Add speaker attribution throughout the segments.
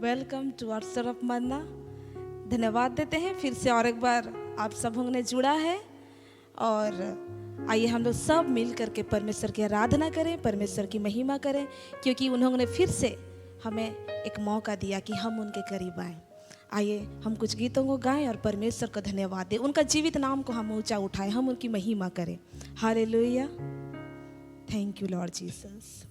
Speaker 1: Welcome to hour of मन्ना। धन्यवाद देते हैं फिर से और एक बार आप सब ने जुड़ा है। और आइए हम लोग सब मिल करके परमेश्वर की आराधना करें, परमेश्वर की महिमा करें, क्योंकि उन्होंने फिर से हमें एक मौका दिया कि हम उनके करीब आएँ। आइए हम कुछ गीतों को गाएं और परमेश्वर को धन्यवाद दें, उनका जीवित नाम को हम ऊंचा उठाएं, हम उनकी महिमा करें। Hallelujah, thank you Lord Jesus.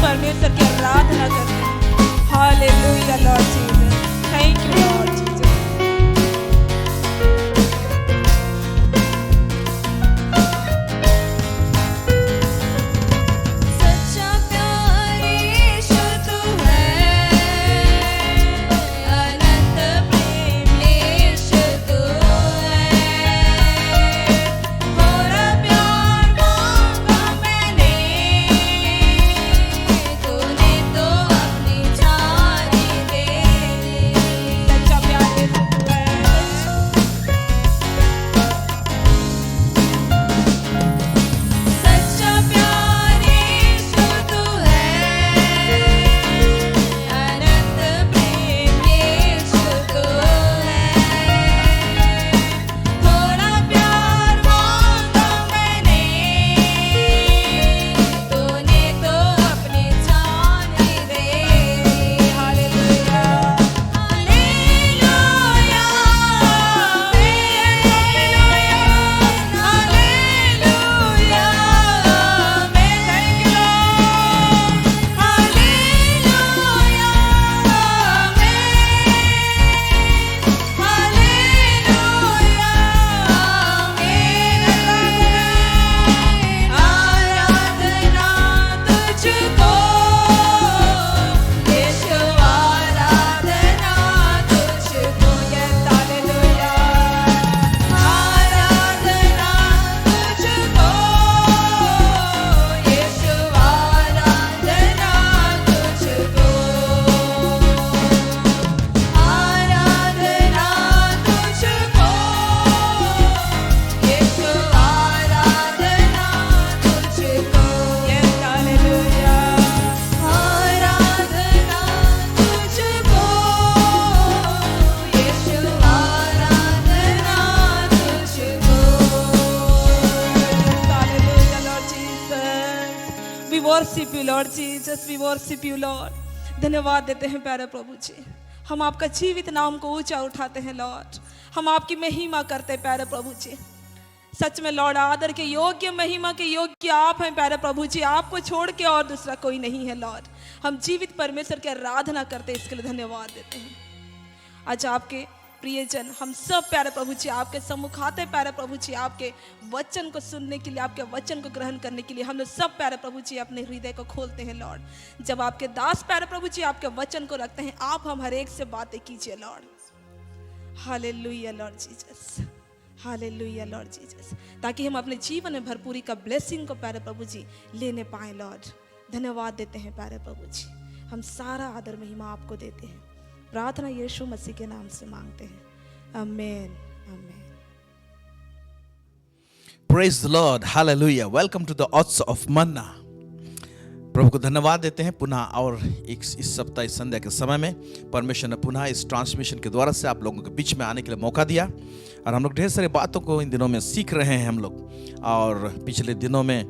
Speaker 1: परमेश्वर की आराधना करते हैं। Hallelujah Lord Jesus, thank you Lord Jesus. Worship you Lord Jesus, we worship you Lord. धन्यवाद देते हैं प्यारे प्रभु जी, हम आपका जीवित नाम को ऊंचा उठाते हैं लॉर्ड, हम आपकी महिमा करते हैं प्यारे प्रभु जी। सच में लॉर्ड आदर के योग्य, महिमा के योग्य आप हैं प्यारे प्रभु जी। आपको छोड़ के और दूसरा कोई नहीं है लॉर्ड। हम जीवित परमेश्वर की आराधना करते हैं, इसके लिए धन्यवाद देते हैं। आज आपके प्रियजन हम सब प्यारे प्रभु जी आपके सम्मुख आते प्यारे प्रभु जी, आपके वचन को सुनने के लिए, आपके वचन को ग्रहण करने के लिए हम लोग सब प्यारे प्रभु जी अपने हृदय को खोलते हैं लॉर्ड। जब आपके दास प्यारे प्रभु जी आपके वचन को रखते हैं, आप हम हर एक से बातें कीजिए Lord. Hallelujah Lord Jesus, hallelujah Lord Jesus, ताकि हम अपने जीवन में भरपूरी का ब्लेसिंग को प्यारे प्रभु जी लेने पाए लॉर्ड। धन्यवाद देते हैं प्यारे प्रभु जी, हम सारा आदर महिमा आपको देते हैं। प्रार्थना यीशु मसीह के नाम से मांगते हैं, आमीन आमीन।
Speaker 2: Praise the Lord, hallelujah. Welcome to the Ots of Manna. प्रभु को धन्यवाद देते हैं पुनः और इस सप्ताह इस संध्या के समय में परमेश्वर ने पुनः इस ट्रांसमिशन के द्वारा से आप लोगों के बीच में आने के लिए मौका दिया और हम लोग ढेर सारी बातों को इन दिनों में सीख रहे हैं हम लोग। और पिछले दिनों में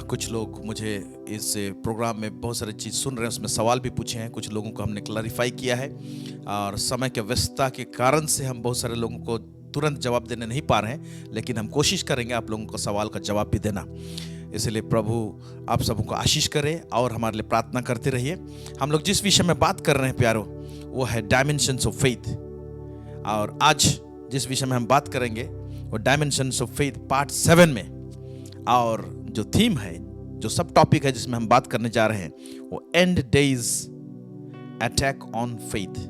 Speaker 2: कुछ लोग मुझे इस प्रोग्राम में बहुत सारी चीज़ सुन रहे हैं, उसमें सवाल भी पूछे हैं, कुछ लोगों को हमने क्लैरिफाई किया है और समय के व्यस्तता के कारण से हम बहुत सारे लोगों को तुरंत जवाब देने नहीं पा रहे हैं, लेकिन हम कोशिश करेंगे आप लोगों को सवाल का जवाब भी देना। इसलिए प्रभु आप सबों को आशीष करे और हमारे लिए प्रार्थना करते रहिए। हम लोग जिस विषय में बात कर रहे हैं प्यारो, वो है डायमेंशंस ऑफ फेथ। और आज जिस विषय में हम बात करेंगे वो डायमेंशंस ऑफ फेथ पार्ट 7 में, और जो थीम है, जो सब टॉपिक है जिसमें हम बात करने जा रहे हैं, वो and days attack on faith,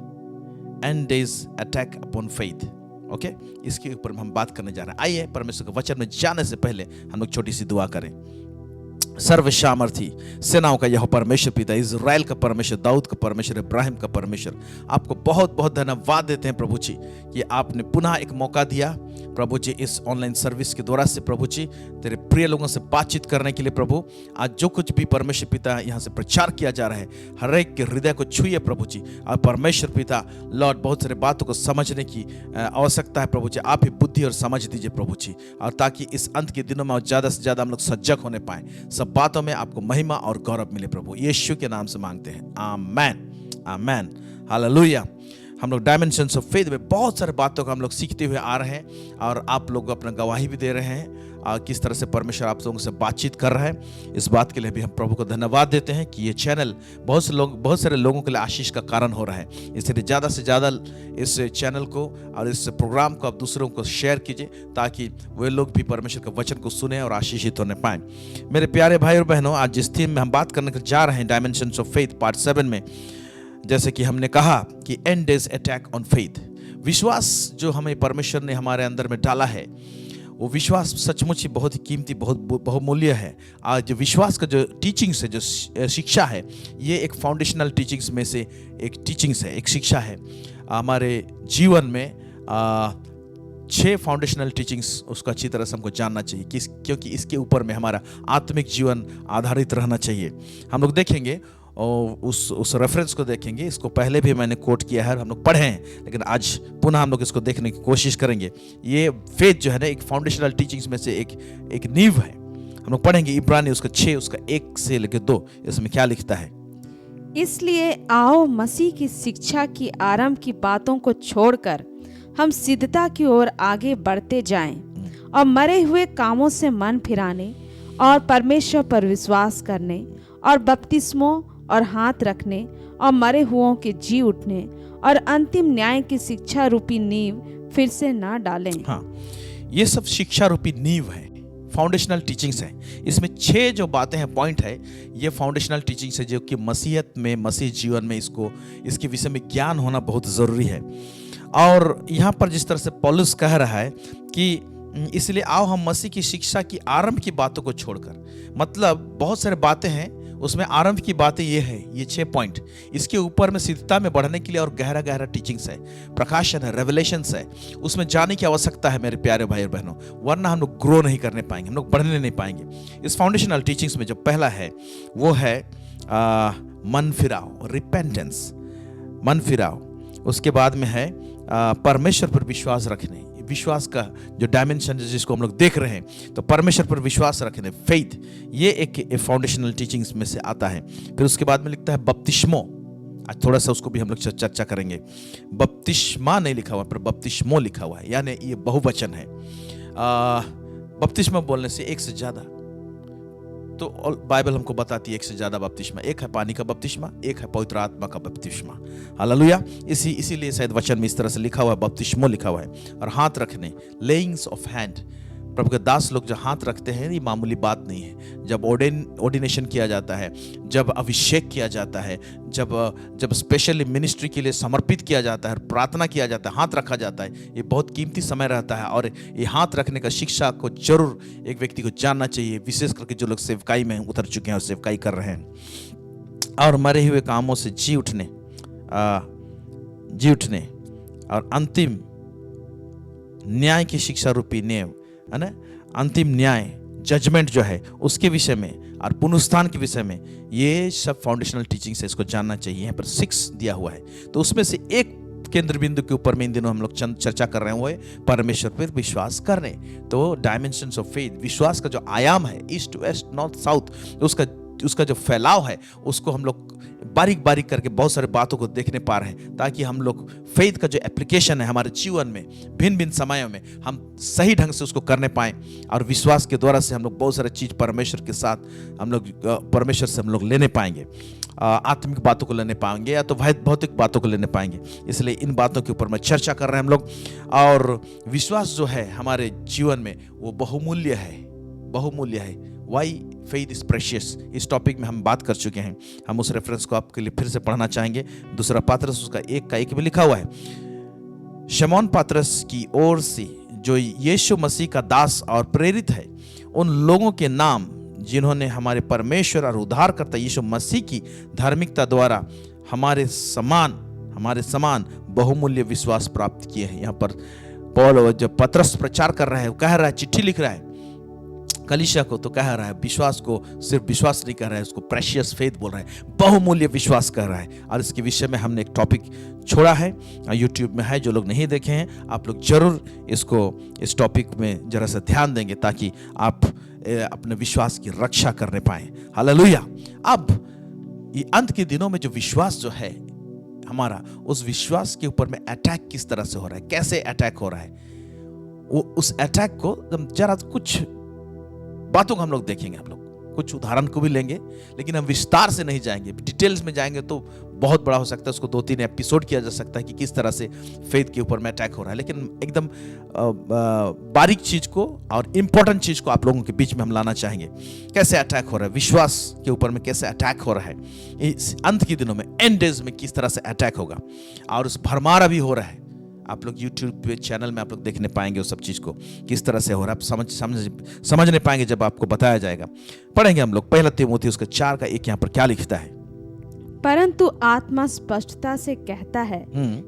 Speaker 2: and days attack upon faith. Okay, इसके ऊपर हम बात करने जा रहे हैं। आइए परमेश्वर के वचन में जाने से पहले हम लोग छोटी सी दुआ करें। सर्वसामर्थी सेनाओं का यह परमेश्वर पिता, इज़राइल का परमेश्वर, दाऊद का परमेश्वर, इब्राहिम का परमेश्वर, आपको बहुत बहुत धन्यवाद देते हैं प्रभु जी कि आपने पुनः एक मौका दिया प्रभु जी इस ऑनलाइन सर्विस के द्वारा से प्रभु जी तेरे प्रिय लोगों से बातचीत करने के लिए। प्रभु आज जो कुछ भी परमेश्वर पिता यहाँ से प्रचार किया जा रहा है, हर एक के हृदय को छुइए प्रभु जी। और परमेश्वर पिता लॉर्ड बहुत सारे बातों को समझने की आवश्यकता है प्रभु जी, आप ही बुद्धि और समझ दीजिए प्रभु जी, और ताकि इस अंत के दिनों में ज़्यादा से ज़्यादा हम लोग सजग होने पाएँ, सब बातों में आपको महिमा और गौरव मिले प्रभु। यीशु के नाम से मांगते हैं, आमेन आमेन, हालेलुया। हम लोग डायमेंशंस ऑफ फेथ में बहुत सारे बातों को हम लोग सीखते हुए आ रहे हैं और आप लोग अपना गवाही भी दे रहे हैं किस तरह से परमेश्वर आप लोगों से बातचीत कर रहा है। इस बात के लिए भी हम प्रभु को धन्यवाद देते हैं कि ये चैनल बहुत सारे लोगों के लिए आशीष का कारण हो रहा है। इसलिए ज़्यादा से ज़्यादा इस चैनल को और इस प्रोग्राम को आप दूसरों को शेयर कीजिए ताकि वे लोग भी परमेश्वर के वचन को सुने और आशीषित होने पाएँ। मेरे प्यारे भाई और बहनों, आज जिस थीम में हम बात करने जा रहे हैं डायमेंशंस ऑफ फेथ पार्ट 7 में, जैसे कि हमने कहा कि and days attack on faith, विश्वास जो हमें परमेश्वर ने हमारे अंदर में डाला है, वो विश्वास सचमुच ही बहुत ही कीमती, बहुत बहुमूल्य है। आज विश्वास का जो टीचिंग्स है, जो शिक्षा है, ये एक फाउंडेशनल टीचिंग्स में से एक टीचिंग्स है, एक शिक्षा है। हमारे जीवन में 6 फाउंडेशनल टीचिंग्स उसको अच्छी तरह से हमको जानना चाहिए क्योंकि इसके ऊपर में हमारा आत्मिक जीवन आधारित रहना चाहिए। हम लोग देखेंगे और उस रेफरेंस को देखेंगे। इसको पहले भी मैंने कोट किया है और हम लोग पढ़े हैं, लेकिन आज पुनः हम लोग इसको देखने की कोशिश करेंगे। ये फेथ जो है ना, एक फाउंडेशनल टीचिंग्स में से एक नींव है। हम लोग पढ़ेंगे इब्रानी उसका 6 उसका 1 से लेकर 2, इसमें क्या लिखता है।
Speaker 3: इसलिए आओ मसीह की शिक्षा की आरंभ की बातों को छोड़कर हम सिद्धता की ओर आगे बढ़ते जाएं और मरे हुए कामों से मन फिराने और परमेश्वर पर विश्वास करने और बपतिस्मों और हाथ रखने और मरे हुओं के जी उठने और अंतिम न्याय की शिक्षा रूपी नींव फिर से ना डालें।
Speaker 2: हाँ, ये सब शिक्षा रूपी नींव है, फाउंडेशनल टीचिंग्स है। इसमें 6 जो बातें हैं, पॉइंट है, ये फाउंडेशनल टीचिंग्स है जो कि मसीहत में, मसीह जीवन में इसके विषय में ज्ञान होना बहुत ज़रूरी है। और यहाँ पर जिस तरह से पौलुस कह रहा है कि इसलिए आओ हम मसीह की शिक्षा की आरंभ की बातों को छोड़कर, मतलब बहुत सारे बातें हैं, उसमें आरंभ की बातें ये है, ये 6 पॉइंट। इसके ऊपर में सिद्धता में बढ़ने के लिए और गहरा टीचिंग्स है, प्रकाशन है, रेवलेशंस है, उसमें जाने की आवश्यकता है मेरे प्यारे भाई और बहनों, वरना हम लोग ग्रो नहीं करने पाएंगे, हम लोग बढ़ने नहीं पाएंगे। इस फाउंडेशनल टीचिंग्स में जो पहला है वो है मन फिराओ, रिपेंटेंस, मन फिराओ। उसके बाद में है परमेश्वर पर विश्वास रखने, विश्वास का जो डायमेंशन जिसको हम लोग देख रहे हैं, तो परमेश्वर पर विश्वास रखने, फेथ, ये एक फाउंडेशनल टीचिंग्स में से आता है। फिर उसके बाद में लिखता है बपतिस्मो, आज थोड़ा सा उसको भी हम लोग चर्चा करेंगे। बपतिस्मा नहीं लिखा हुआ पर बपतिस्मो लिखा हुआ है, यानी ये बहुवचन है। बपतिस्मा बोलने से एक से ज्यादा, तो बाइबल हमको बताती है एक से ज्यादा बपतिस्मा। एक है पानी का बपतिस्मा, एक है पवित्र आत्मा का बपतिस्मा। हालेलुया। इसीलिए शायद वचन में इस तरह से लिखा हुआ है, बपतिस्मो लिखा हुआ है। और हाथ रखने, लेइंग्स ऑफ हैंड, प्रभु के दास लोग जो हाथ रखते हैं, ये मामूली बात नहीं है। जब ऑर्डिनेशन किया जाता है, जब अभिषेक किया जाता है, जब स्पेशली मिनिस्ट्री के लिए समर्पित किया जाता है, प्रार्थना किया जाता है, हाथ रखा जाता है, ये बहुत कीमती समय रहता है। और ये हाथ रखने का शिक्षा को जरूर एक व्यक्ति को जानना चाहिए, विशेष करके जो लोग सेवकाई में उतर चुके हैं और सेवकाई कर रहे हैं। और मरे हुए कामों से जी उठने और अंतिम न्याय की शिक्षा रूपी नेव, है ना, अंतिम न्याय, जजमेंट जो है उसके विषय में और पुनरुत्थान के विषय में, ये सब फाउंडेशनल टीचिंग से इसको जानना चाहिए। यहाँ पर 6 दिया हुआ है, तो उसमें से एक केंद्र बिंदु के ऊपर में इन दिनों हम लोग चर्चा कर रहे हैं, वो है परमेश्वर पर विश्वास करने। तो डायमेंशंस ऑफ फेथ, विश्वास का जो आयाम है, ईस्ट वेस्ट नॉर्थ साउथ, उसका जो फैलाव है, उसको हम लोग बारीक बारीक करके बहुत सारे बातों को देखने पा रहे हैं, ताकि हम लोग फेथ का जो एप्लीकेशन है हमारे जीवन में भिन्न भिन्न समयों में हम सही ढंग से उसको करने पाएं। और विश्वास के द्वारा से हम लोग बहुत सारे चीज परमेश्वर के साथ परमेश्वर से हम लोग लेने पाएंगे, आत्मिक बातों को लेने पाएंगे या तो भौतिक बातों को लेने पाएंगे। इसलिए इन बातों के ऊपर मैं चर्चा कर रहे हैं हम लोग। और विश्वास जो है हमारे जीवन में वो बहुमूल्य है। Why faith is precious, इस टॉपिक में हम बात कर चुके हैं। हम उस रेफरेंस को आपके लिए फिर से पढ़ना चाहेंगे। दूसरा पात्रस उसका 1:1 में लिखा हुआ है, शमौन पात्रस की ओर से जो यीशु मसीह का दास और प्रेरित है, उन लोगों के नाम जिन्होंने हमारे परमेश्वर और उद्धारकर्ता यीशु मसीह की धार्मिकता द्वारा हमारे समान बहुमूल्य विश्वास प्राप्त किए हैं। यहाँ पर पौल जब पत्रस प्रचार कर रहा है, कह रहा है, चिट्ठी लिख रहा है कलीसिया को, तो कह रहा है विश्वास को सिर्फ विश्वास नहीं कह रहा है, उसको प्रेशियस फेथ बोल रहा है, बहुमूल्य विश्वास कर रहा है। और इसके विषय में हमने एक टॉपिक छोड़ा है, यूट्यूब में है, जो लोग नहीं देखे हैं आप लोग जरूर इस टॉपिक में जरा सा ध्यान देंगे, ताकि आप अपने विश्वास की रक्षा करने पाए। हालेलुया। अब ये अंत के दिनों में जो विश्वास जो है हमारा, उस विश्वास के ऊपर में अटैक किस तरह से हो रहा है, कैसे अटैक हो रहा है, वो उस अटैक को जरा कुछ बातों को हम लोग देखेंगे। हम लोग कुछ उदाहरण को भी लेंगे, लेकिन हम विस्तार से नहीं जाएंगे, डिटेल्स में जाएंगे तो बहुत बड़ा हो सकता है, उसको 2-3 एपिसोड किया जा सकता है कि किस तरह से फेथ के ऊपर में अटैक हो रहा है। लेकिन एकदम बारीक चीज को और इंपॉर्टेंट चीज को आप लोगों के बीच में हम लाना चाहेंगे। कैसे अटैक हो रहा है, विश्वास के ऊपर में कैसे अटैक हो रहा है, इस अंत के दिनों में, एंड डेज में किस तरह से अटैक होगा, और उस भरमारा भी हो रहा है। आप लोग यूट्यूब पे चैनल में आप लोग देखने पाएंगे उस सब चीज को किस तरह से हो रहा है, आप समझने पाएंगे जब आपको बताया जाएगा। पढ़ेंगे हम लोग 1 तीमुथियुस उसका 4:1 यहाँ पर क्या लिखता है।
Speaker 3: परंतु आत्मा स्पष्टता से कहता है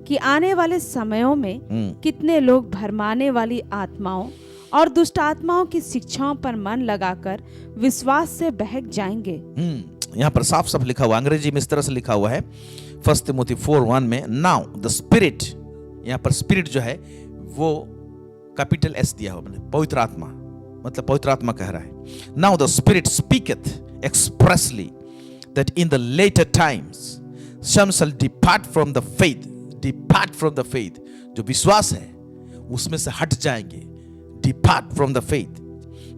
Speaker 3: कि आने वाले समयों में कितने लोग भरमाने वाली आत्माओं और दुष्ट आत्माओं की शिक्षाओं पर मन लगाकर विश्वास से बहक जाएंगे।
Speaker 2: यहाँ पर साफ साफ लिखा हुआ, अंग्रेजी में इस तरह से लिखा हुआ है 1 तीमुथि 4:1 में, नाउ द स्पिरिट, यहाँ पर स्पिरिट जो है वो कैपिटल S दिया हुआ, मतलब पवित्र आत्मा, मतलब पवित्र आत्मा कह रहा है। Now the spirit speaketh expressly that in the later times some shall depart from the faith, जो विश्वास है उसमें से हट जाएंगे, depart from the faith,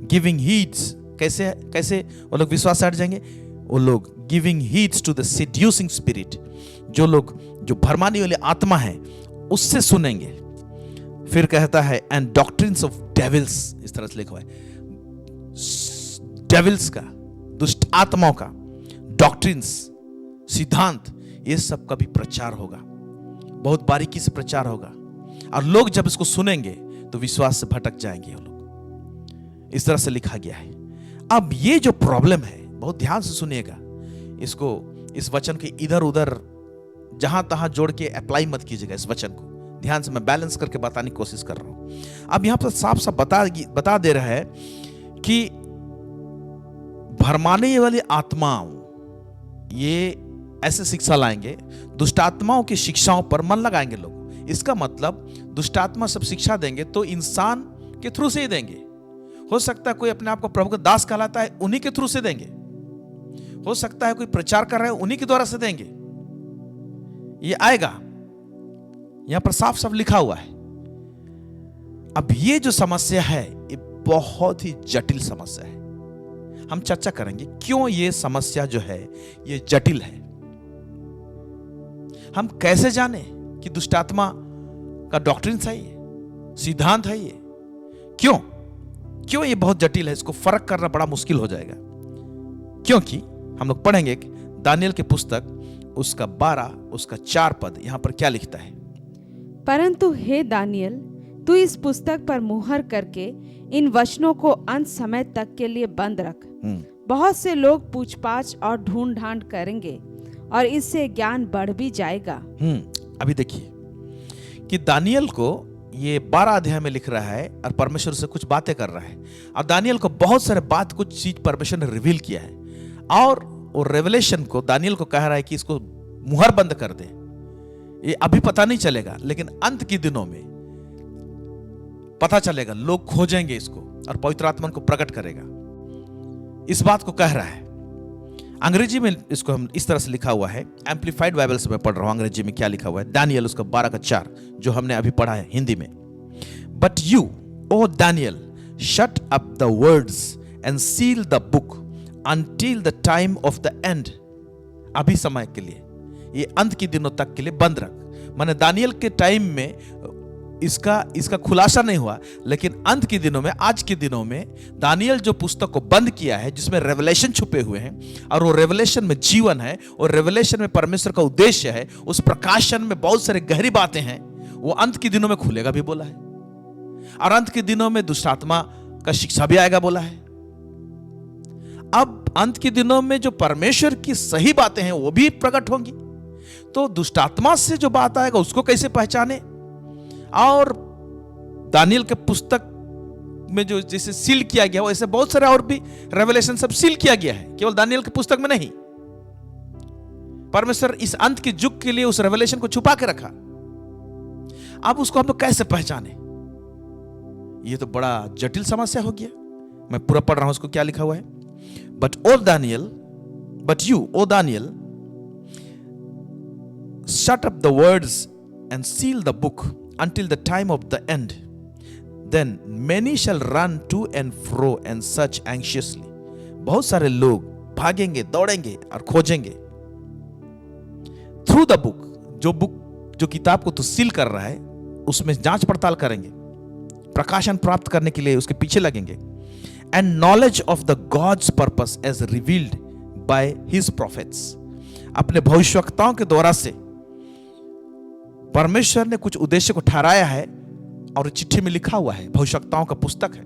Speaker 2: giving heeds, कैसे वो लोग विश्वास से हट जाएंगे, वो लोग giving heeds to the seducing spirit, जो लोग जो भरमाने वाली आत्मा है उससे सुनेंगे। फिर कहता है एंड डॉक्ट्रिन्स ऑफ डेविल्स, इस तरह से लिखा हुआ है, डेविल्स का, दुष्ट आत्माओं का डॉक्ट्रिन्स, सिद्धांत, ये सब का भी प्रचार होगा, बहुत बारीकी से प्रचार होगा। और लोग जब इसको सुनेंगे तो विश्वास से भटक जाएंगे वो लोग, इस तरह से लिखा गया है। अब ये जो प्रॉब्लम है, बहुत ध्यान से सुनिएगा इसको, इस वचन के इधर उधर जहां तहां जोड़ के अप्लाई मत कीजिएगा इस वचन को, ध्यान से मैं बैलेंस करके बताने की कोशिश कर रहा हूं। अब यहां पर साफ साफ बता दे रहा है कि भरमाने वाली आत्माओं ये ऐसे शिक्षा लाएंगे, दुष्ट आत्माओं की शिक्षाओं पर मन लगाएंगे लोग। इसका मतलब दुष्ट आत्मा सब शिक्षा देंगे तो इंसान के थ्रू से ही देंगे। हो सकता है कोई अपने आप को प्रभु का दास कहलाता है, उन्हीं के थ्रू से देंगे। हो सकता है कोई प्रचार कर रहा है, उन्हीं के द्वारा से देंगे। ये आएगा, यहां पर साफ साफ लिखा हुआ है। अब ये जो समस्या है, बहुत ही जटिल समस्या है। हम चर्चा करेंगे क्यों ये समस्या जो है ये जटिल है। हम कैसे जाने कि दुष्ट आत्मा का डॉक्ट्रिन सही है, सिद्धांत है ये, क्यों ये बहुत जटिल है, इसको फर्क करना बड़ा मुश्किल हो जाएगा। क्योंकि हम लोग पढ़ेंगे कि दानियल की पुस्तक उसका 12 उसका 4 पद यहां पर क्या लिखता है।
Speaker 3: परंतु हे दानियल, तू इस पुस्तक पर मुहर करके इन वचनों को अंत समय तक के लिए बंद रख। बहुत से लोग पूछपाछ और ढूंढ ढांड करेंगे और इससे ज्ञान बढ़ भी जाएगा।
Speaker 2: अभी देखिए कि दानियल को ये 12 अध्याय में लिख रहा है और परमेश्वर से कुछ बातें कर रहा है, और दानियल को बहुत सारे बात कुछ चीज परमेश्वर ने रिवील किया है, और वो रेवलेशन को दानियल को कह रहा है कि इसको मुहर बंद कर दे, ये अभी पता नहीं चलेगा, लेकिन अंत के दिनों में पता चलेगा, लोग खोजेंगे इसको और पवित्र आत्मा को प्रकट करेगा। इस बात को कह रहा है। अंग्रेजी में इसको हम इस तरह से लिखा हुआ है, एम्पलीफाइड बाइबल से मैं पढ़ रहा हूं, अंग्रेजी में क्या लिखा हुआ है, दानियल उसका 12 का 4 जो हमने अभी पढ़ा है हिंदी में। But you O Daniel shut up the words and seal the book until the time of the end। अभी समय के लिए, ये अंत के दिनों तक के लिए बंद रख। माने दानियल के टाइम में इसका खुलासा नहीं हुआ, लेकिन अंत के दिनों में, आज के दिनों में दानियल जो पुस्तक को बंद किया है, जिसमें रेवलेशन छुपे हुए हैं, और वो रेवलेशन में जीवन है, और रेवलेशन में परमेश्वर का उद्देश्य है, उस प्रकाशन में बहुत सारे गहरी बातें हैं, वो अंत के दिनों में खुलेगा भी बोला है। और अंत के दिनों में दुष्ट आत्मा का शिक्षा भी आएगा बोला है। अब अंत के दिनों में जो परमेश्वर की सही बातें हैं वो भी प्रकट होंगी, तो दुष्ट आत्मा से जो बात आएगा उसको कैसे पहचाने। और दानियल के पुस्तक में जो जैसे सील किया गया, वैसे बहुत सारे और भी रेवलेशन सब सील किया गया है, केवल दानियल के पुस्तक में नहीं। परमेश्वर इस अंत के युग के लिए उस रेवलेशन को छुपा के रखा। अब उसको हम लोग कैसे पहचाने, ये तो बड़ा जटिल समस्या हो गया। मैं पूरा पढ़ रहा हूं, उसको क्या लिखा हुआ है। But you, O Daniel, shut up the words and seal the book until the time of the end. Then many shall run to and fro and search anxiously। बहुत सारे लोग भागेंगे, दौड़ेंगे और खोजेंगे। Through the book, जो किताब को तो सील कर रहा है, उसमें जांच पड़ताल करेंगे, प्रकाशन प्राप्त करने के लिए उसके पीछे लगेंगे। And knowledge of the God's purpose as revealed by his prophets। अपने भविष्यवक्ताओं के द्वारा से परमेश्वर ने कुछ उद्देश्य को ठहराया है, और चिट्ठी में लिखा हुआ है, भविष्यवक्ताओं का पुस्तक है,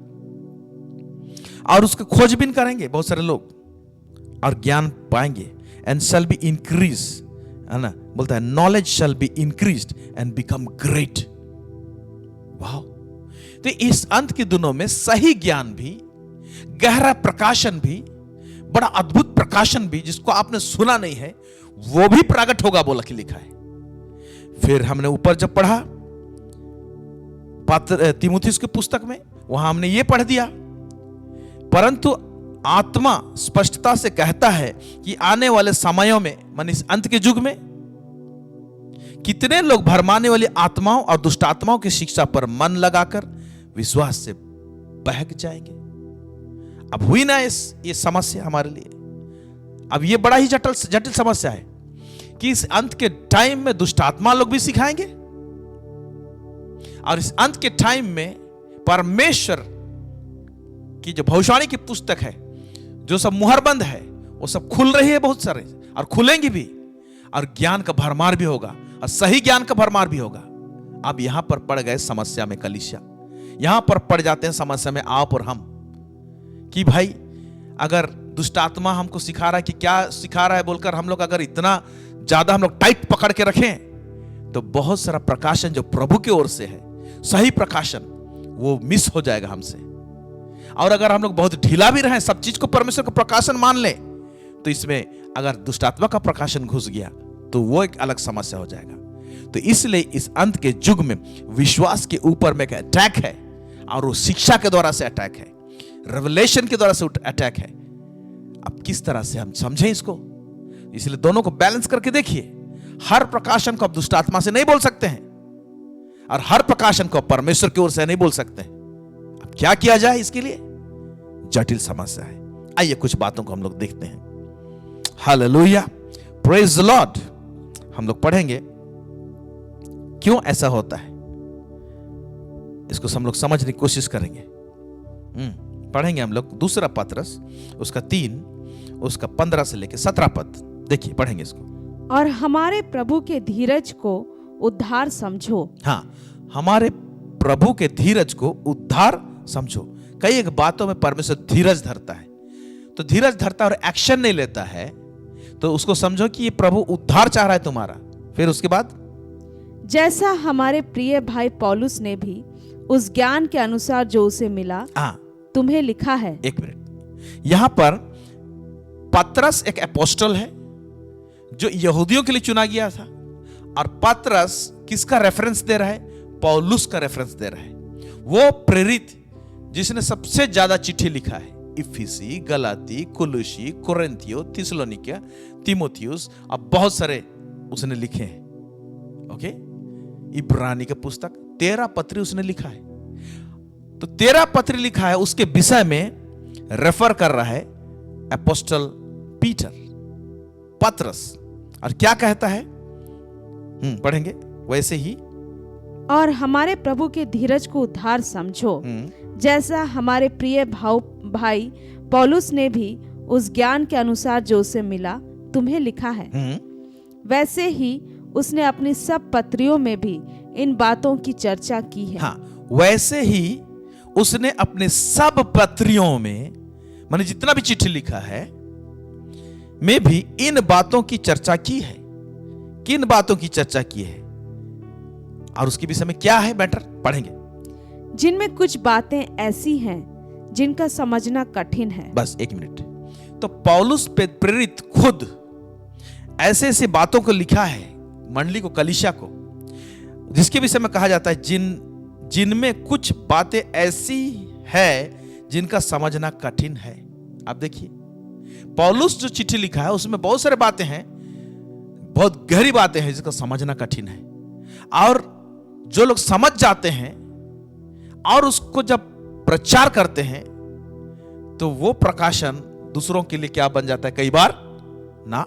Speaker 2: और उसके खोजबीन करेंगे बहुत सारे लोग और ज्ञान पाएंगे। And shall be increased, है ना, बोलता है knowledge shall be increased and become great। वाह, तो इस अंत के दिनों में सही ज्ञान भी, गहरा प्रकाशन भी, बड़ा अद्भुत प्रकाशन भी जिसको आपने सुना नहीं है, वो भी प्रकट होगा बोला कि लिखा है। फिर हमने ऊपर जब पढ़ा तीमुथियुस की पुस्तक में, वहां हमने ये पढ़ दिया, परंतु आत्मा स्पष्टता से कहता है कि आने वाले समयों में, माने इस अंत के युग में, कितने लोग भरमाने वाली आत्माओं और दुष्ट आत्माओं की शिक्षा पर मन लगाकर विश्वास से बहक जाएंगे। अब हुई ना ये समस्या हमारे लिए। अब ये बड़ा ही जटिल समस्या है कि इस अंत के टाइम में दुष्ट आत्मा लोग भी सिखाएंगे, और इस अंत के टाइम में परमेश्वर की जो भविष्यवाणी की पुस्तक है, जो सब मुहरबंद है, वो सब खुल रही है बहुत सारे, और खुलेंगी भी, और ज्ञान का भरमार भी होगा, और सही ज्ञान का भरमार भी होगा। अब यहां पर पड़ गए समस्या में कलीसिया, यहां पर पड़ जाते हैं समस्या में आप और हम, कि भाई अगर दुष्ट आत्मा हमको सिखा रहा है कि क्या सिखा रहा है बोलकर हम लोग अगर इतना ज्यादा हम लोग टाइट पकड़ के रखें, तो बहुत सारा प्रकाशन जो प्रभु की ओर से है, सही प्रकाशन, वो मिस हो जाएगा हमसे। और अगर हम लोग बहुत ढीला भी रहे, सब चीज को परमेश्वर का प्रकाशन मान ले, तो इसमें अगर दुष्ट आत्मा का प्रकाशन घुस गया तो वो एक अलग समस्या हो जाएगा। तो इसलिए इस अंत के युग में विश्वास के ऊपर में एक अटैक है, और वो शिक्षा के द्वारा से अटैक है, रेवलेशन के द्वारा से अटैक है। अब किस तरह से हम समझें इसको, इसलिए दोनों को बैलेंस करके देखिए। हर प्रकाशन को आप दुष्ट आत्मा से नहीं बोल सकते हैं, और हर प्रकाशन को परमेश्वर की ओर से नहीं बोल सकते हैं। आप क्या किया जाए इसके लिए? जटिल समस्या है। आइए कुछ बातों को हम लोग देखते हैं। Hallelujah, praise the Lord. हम लोग पढ़ेंगे क्यों ऐसा होता है, इसको हम लोग समझने की कोशिश करेंगे। पढ़ेंगे हम लोग दूसरा पत्रस उसका 3 उसका 15 से लेकर 17 पद। देखिए पढ़ेंगे इसको।
Speaker 3: और हमारे प्रभु के धीरज को उद्धार समझो।
Speaker 2: हाँ, हमारे प्रभु के धीरज को उद्धार समझो। कई एक बातों में परमेश्वर धीरज धरता है, तो धीरज धरता और एक्शन नहीं लेता है, तो उसको समझो कि ये प्रभु उद्धार चाह रहा है तुम्हारा। फिर उसके बाद,
Speaker 3: जैसा हमारे प्रिय भाई पौलुस ने भी उस ज्ञान के अनुसार जो उसे मिला तुम्हें लिखा है।
Speaker 2: एक मिनट, यहां पर पतरस एक एपोस्टल है जो यहूदियों के लिए चुना गया था, और पतरस किसका रेफरेंस दे रहा है? पौलुस का रेफरेंस दे रहा है। वो प्रेरित जिसने सबसे ज्यादा चिट्ठी लिखा है, इफिसी, गलाती, कुलुसी, कोरिन्थियो, थिस्सलुनीकिया, तीमुथियुस, अब बहुत सारे उसने लिखे हैं। ओके, इब्रानी का पुस्तक 13 पत्री उसने लिखा है। तो 13 पत्री लिखा है, उसके विषय में रेफर कर रहा है एपोस्टल पीटर, पतरस। और क्या कहता है? पढ़ेंगे वैसे ही।
Speaker 3: और हमारे प्रभु के धीरज को उद्धार समझो, जैसा हमारे प्रिय भाई पौलुस ने भी उस ज्ञान के अनुसार जो उसे मिला तुम्हें लिखा है। वैसे ही उसने अपनी सब पत्रियों में भी इन बातों की चर्चा की है।
Speaker 2: हाँ, वैसे ही उसने अपने सब पत्रियों में, माने जितना भी चिट्ठी लिखा है, में भी इन बातों की चर्चा की है। किन बातों की चर्चा की है और उसके विषय में क्या है मैटर, पढ़ेंगे।
Speaker 3: जिनमें कुछ बातें ऐसी हैं जिनका समझना कठिन है।
Speaker 2: बस एक मिनट। तो पौलुस प्रेरित खुद ऐसे ऐसे बातों को लिखा है मंडली को, कलीसिया को, जिसके विषय में कहा जाता है जिनमें कुछ बातें ऐसी है जिनका समझना कठिन है। आप देखिए, पौलुस जो चिट्ठी लिखा है उसमें बहुत सारे बातें हैं, बहुत गहरी बातें हैं जिसका समझना कठिन है। और जो लोग समझ जाते हैं और उसको जब प्रचार करते हैं, तो वो प्रकाशन दूसरों के लिए क्या बन जाता है? कई बार ना,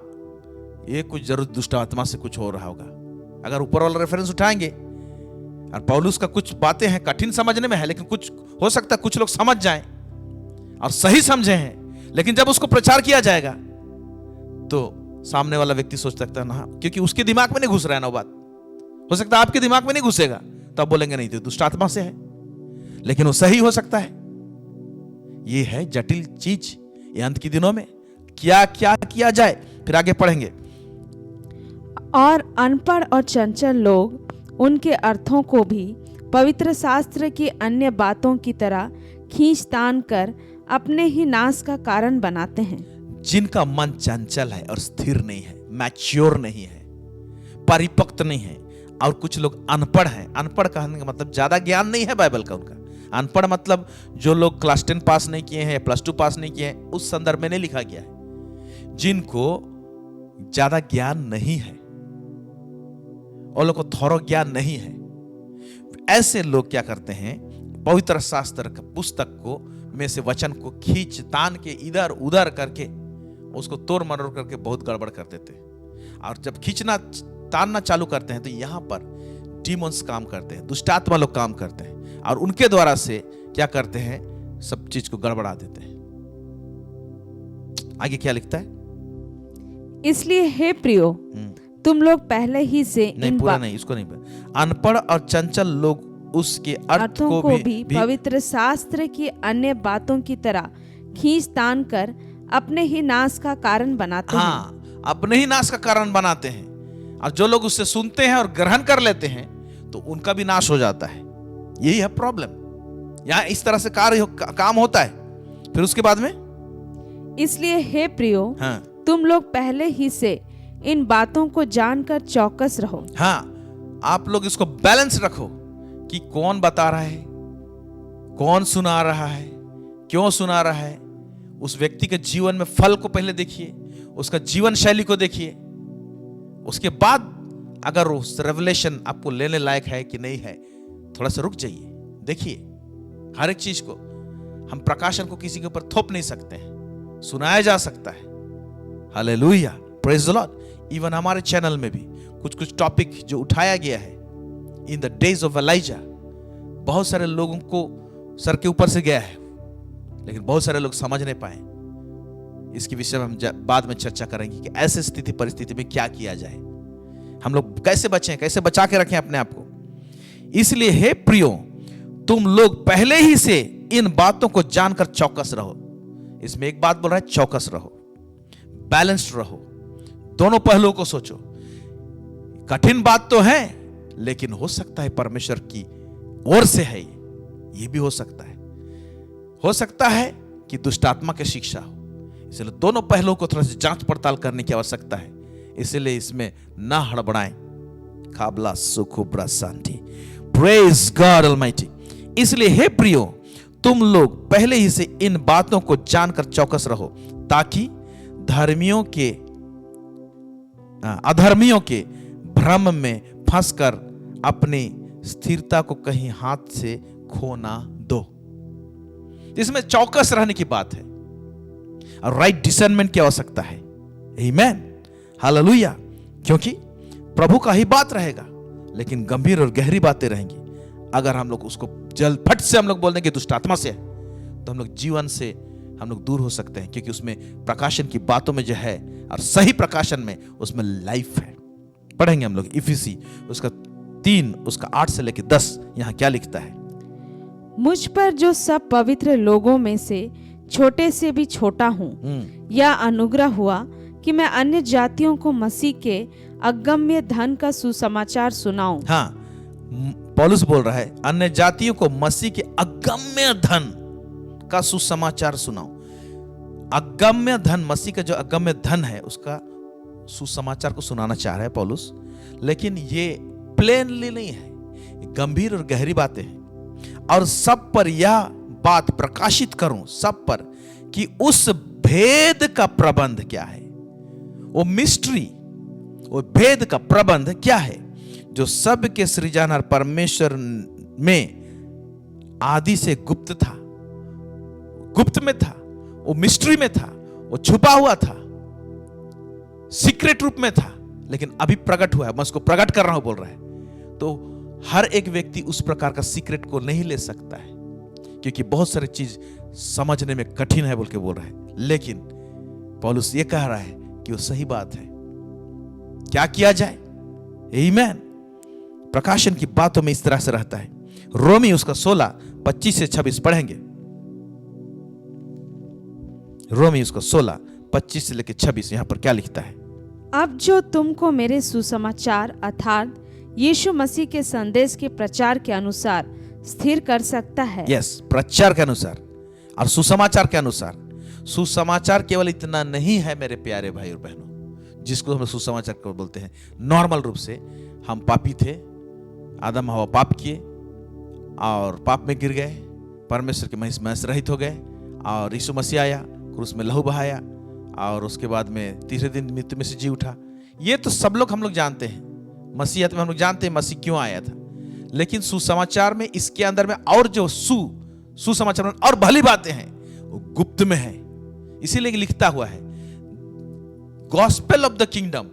Speaker 2: ये कुछ जरूर दुष्ट आत्मा से कुछ हो रहा होगा। अगर ऊपर वाला रेफरेंस उठाएंगे, और पौलुस का कुछ बातें हैं कठिन समझने में है, लेकिन कुछ हो सकता है कुछ लोग समझ जाएं और सही समझे हैं, लेकिन जब उसको प्रचार किया जाएगा तो सामने वाला व्यक्ति सोच सकता है ना, क्योंकि उसके दिमाग में नहीं घुस रहा है ना बात। हो सकता है आपके दिमाग में नहीं घुसेगा, तो आप बोलेंगे नहीं तो दुष्ट आत्मा से है, लेकिन वो सही हो सकता है। ये है जटिल चीज। ये अंत के दिनों में क्या क्या किया जाए, फिर आगे पढ़ेंगे।
Speaker 3: और अनपढ़ और चंचल लोग उनके अर्थों को भी पवित्र शास्त्र की अन्य बातों की तरह खींचतान कर अपने ही नाश का कारण बनाते हैं।
Speaker 2: जिनका मन चंचल है और स्थिर नहीं है, मैच्योर नहीं है, परिपक्व नहीं है, और कुछ लोग अनपढ़ हैं। अनपढ़ कहने का मतलब ज्यादा ज्ञान नहीं है बाइबल का उनका। अनपढ़ मतलब जो लोग क्लास 10 पास नहीं किए हैं, प्लस 2 पास नहीं किए हैं, उस संदर्भ में नहीं लिखा गया है। जिनको ज्यादा ज्ञान नहीं है और लोग को थोड़ा ज्ञान नहीं है, ऐसे लोग क्या करते हैं? पवित्र शास्त्र का पुस्तक को में से वचन को खींच तान के इधर उधर करके उसको तोड़ मरोड़ करके बहुत गड़बड़ कर देते हैं। और जब खींचना तानना चालू करते हैं तो यहां पर डीमंस काम करते हैं, दुष्टात्मा लोग काम करते हैं, और उनके द्वारा से क्या करते हैं? सब चीज को गड़बड़ा देते हैं। आगे क्या लिखता है?
Speaker 3: इसलिए हे प्रियो, तुम लोग पहले ही से
Speaker 2: नहीं, पूरा नहीं, इसको नहीं। अनपढ़ और चंचल लोग उसके अर्थों को भी
Speaker 3: पवित्र शास्त्र की अन्य बातों की तरह खींचतान कर अपने ही नाश का कारण बनाते हैं।
Speaker 2: अपने ही नाश का कारण बनाते हैं। और जो लोग उससे सुनते हैं और ग्रहण कर लेते हैं तो उनका भी नाश हो जाता है। यही है प्रॉब्लम। यहाँ इस तरह से काम होता है। फिर उसके बाद में,
Speaker 3: इसलिए हे प्रियो, तुम लोग पहले ही से इन बातों को जानकर चौकस रहो।
Speaker 2: आप लोग इसको बैलेंस रखो कि कौन बता रहा है, कौन सुना रहा है, क्यों सुना रहा है। उस व्यक्ति के जीवन में फल को पहले देखिए, उसका जीवन शैली को देखिए, उसके बाद अगर उस रेवलेशन आपको लेने लायक है कि नहीं है, थोड़ा सा रुक जाइए, देखिए हर एक चीज को हम प्रकाशन को किसी के ऊपर थोप नहीं सकते हैं, सुनाया जा सकता है। Hallelujah, praise the Lord. Even हमारे चैनल में भी कुछ कुछ टॉपिक जो उठाया गया है in the days of Elijah, बहुत सारे लोगों को सर के ऊपर से गया है, लेकिन बहुत सारे लोग समझ नहीं पाए। इसके विषय में हम बाद में चर्चा करेंगे कि ऐसे स्थिति परिस्थिति में क्या किया जाए, हम लोग कैसे बचें, कैसे बचा के रखें अपने आप को। इसलिए हे प्रियो, तुम लोग पहले ही से इन बातों को जानकर चौकस रहो। इसमें एक बात बोल रहा है, चौकस रहो, बैलेंस्ड रहो, दोनों पहलुओं को सोचो। कठिन बात तो है, लेकिन हो सकता है परमेश्वर की ओर से है, ये भी हो सकता है कि दुष्ट आत्मा की शिक्षा हो। इसलिए दोनों पहलुओं को थोड़ा सा जांच पड़ताल करने की आवश्यकता है। इसलिए इसमें ना हड़बड़ाएं। खाबला सुखुब्रा शांति, प्रेज गॉड ऑलमाइटी। इसलिए हे प्रियो, तुम लोग पहले ही से इन बातों को जानकर चौकस रहो, ताकि अधर्मियों के भ्रम में फंसकर अपनी स्थिरता को कहीं हाथ से खो ना दो। इसमें चौकस रहने की बात है और राइट डिसर्नमेंट की आवश्यकता है। आमीन, हालेलुया। क्योंकि प्रभु का ही बात रहेगा, लेकिन गंभीर और गहरी बातें रहेंगी। अगर हम लोग उसको जल्द फट से हम लोग बोल देंगे दुष्ट आत्मा से है, तो हम लोग जीवन से हम लोग दूर हो सकते हैं, क्योंकि उसमें प्रकाशन की बातों में जो है और सही प्रकाशन में उसमें लाइफ है। पढ़ेंगे हम लोग इफिसी उसका 3 उसका 8 से लेकर 10। यहां क्या लिखता है?
Speaker 3: मुझ पर जो सब पवित्र लोगों में से छोटे से भी छोटा हूँ, यह अनुग्रह हुआ कि मैं अन्य जातियों को मसीह के अगम्य धन का सुसमाचार सुनाऊं।
Speaker 2: हाँ, पौलुस बोल रहा है अन्य जातियों को मसीह के अगम्य धन का सुसमाचार सुनाऊं। अगम्य धन, मसीह का जो अगम्य धन है उसका सुसमाचार को सुनाना चाह रहा है पौलुस, लेकिन ये प्लेनली नहीं है, गंभीर और गहरी बातें हैं। और सब पर यह बात प्रकाशित करूं, सब पर, कि उस भेद का प्रबंध क्या है, वो मिस्ट्री, वो भेद का प्रबंध क्या है जो सब के सृजनहार परमेश्वर में आदि से गुप्त था, गुप्त में था, वो मिस्ट्री में था, वो छुपा हुआ था, सीक्रेट रूप में था, लेकिन अभी प्रकट हुआ है। मैं उसको प्रकट कर रहा हूं बोल रहा है। तो हर एक व्यक्ति उस प्रकार का सीक्रेट को नहीं ले सकता है, क्योंकि बहुत सारी चीज समझने में कठिन है बोल के बोल रहा है। लेकिन पौलुस ये कह रहा है कि वो सही बात है। क्या किया जाए? आमीन। प्रकाशन की बातों में इस तरह से रहता है। रोमी उसका 16 25 से 26 पढ़ेंगे। रोमी उसका 16 25 से लेकर 26 यहां पर क्या लिखता है?
Speaker 3: अब जो तुमको मेरे सुसमाचार अर्थात यीशु मसीह के संदेश के प्रचार के अनुसार स्थिर कर सकता है।
Speaker 2: यस, प्रचार के अनुसार और सुसमाचार के अनुसार। सुसमाचार केवल इतना नहीं है मेरे प्यारे भाई और बहनों, जिसको हम सुसमाचार को बोलते हैं। नॉर्मल रूप से हम पापी थे, आदम हवा पाप किए और पाप में गिर गए, परमेश्वर के महिमा से रहित हो गए, और यीशु मसीह आया, क्रूस में लहू बहाया, और उसके बाद में तीसरे दिन मृत्यु में से जी उठा। ये तो सब लोग हम लोग जानते हैं, मसीहत में हम लोग जानते हैं मसीह क्यों आया था। लेकिन सुसमाचार में, इसके अंदर में और जो सुसमाचार में और भली बातें हैं वो गुप्त में है। इसीलिए लिखता हुआ है गॉस्पेल ऑफ द किंगडम,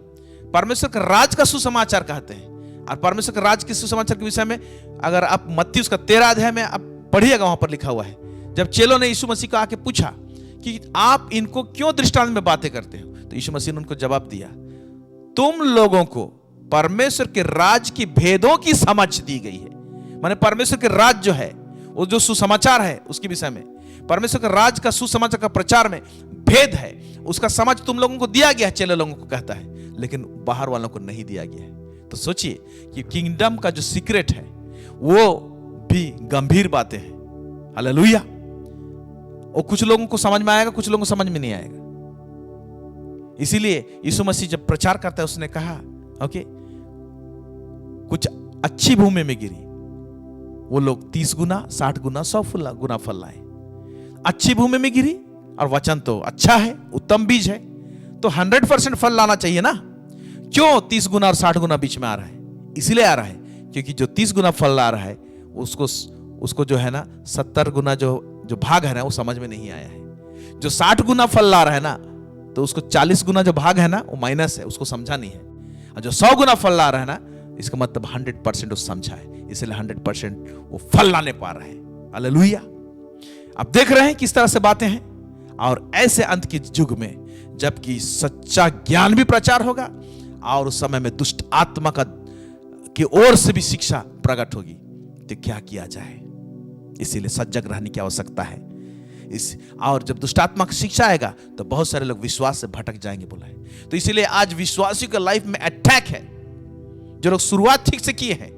Speaker 2: परमेश्वर का राज का सुसमाचार कहते हैं। और परमेश्वर के राज के सुसमाचार के विषय में अगर आप मत्ती उसका 13 अध्याय में आप पढ़िएगा, वहां पर लिखा हुआ है, जब चेलों ने यीशु मसीह को आके पूछा कि आप इनको क्यों दृष्टांत में बातें करते हो, तो यीशु मसीह ने उनको जवाब दिया, तुम लोगों को परमेश्वर के राज की भेदों की समझ दी गई है। माने परमेश्वर के राज जो है, वो जो सुसमाचार है उसके विषय में, परमेश्वर के राज का सुसमाचार का प्रचार में भेद है, उसका समझ तुम लोगों को दिया गया है, चेले लोगों को कहता है, लेकिन बाहर वालों को नहीं दिया गया है। तो सोचिए कि किंगडम का जो सीक्रेट है वो भी गंभीर बातें हैं। हालेलुया। और कुछ लोगों को समझ में आएगा, कुछ लोगों को समझ में नहीं आएगा। इसीलिए यीशु मसीह जब प्रचार करता है, उसने कहा ओके, कुछ अच्छी भूमि में गिरी, वो लोग 30 गुना 60 गुना 100 गुना फल लाए। अच्छी भूमि में गिरी और वचन तो अच्छा है, उत्तम बीज है, तो 100% फल लाना चाहिए ना। क्यों 30 गुना और 60 गुना बीच में आ रहा है? इसलिए आ रहा है क्योंकि जो 30 गुना फल ला रहा है उसको उसको जो है ना 70 गुना जो भाग है ना वो समझ में नहीं आया है। जो 60 गुना फल ला रहा है ना, तो उसको 40 गुना जो भाग है ना वो माइनस है, उसको समझा नहीं है। और जो 100 गुना फल ला रहा है ना, इसका मतलब 100% वो समझा है, इसलिए 100% वो फल लाने पा रहा है। हालेलुया। आप देख रहे हैं किस तरह से बातें हैं। और ऐसे अंत के युग में जबकि सच्चा ज्ञान भी प्रचार होगा और उस समय में दुष्ट आत्मा की ओर से भी शिक्षा प्रकट होगी, तो क्या किया जाए? इसीलिए सजग रहने की आवश्यकता है। और जब दुष्ट आत्मा की शिक्षा आएगा तो बहुत सारे लोग विश्वास से भटक जाएंगे बोला है। तो इसीलिए आज विश्वासियों के लाइफ में अटैक है। जो लोग शुरुआत ठीक से किए हैं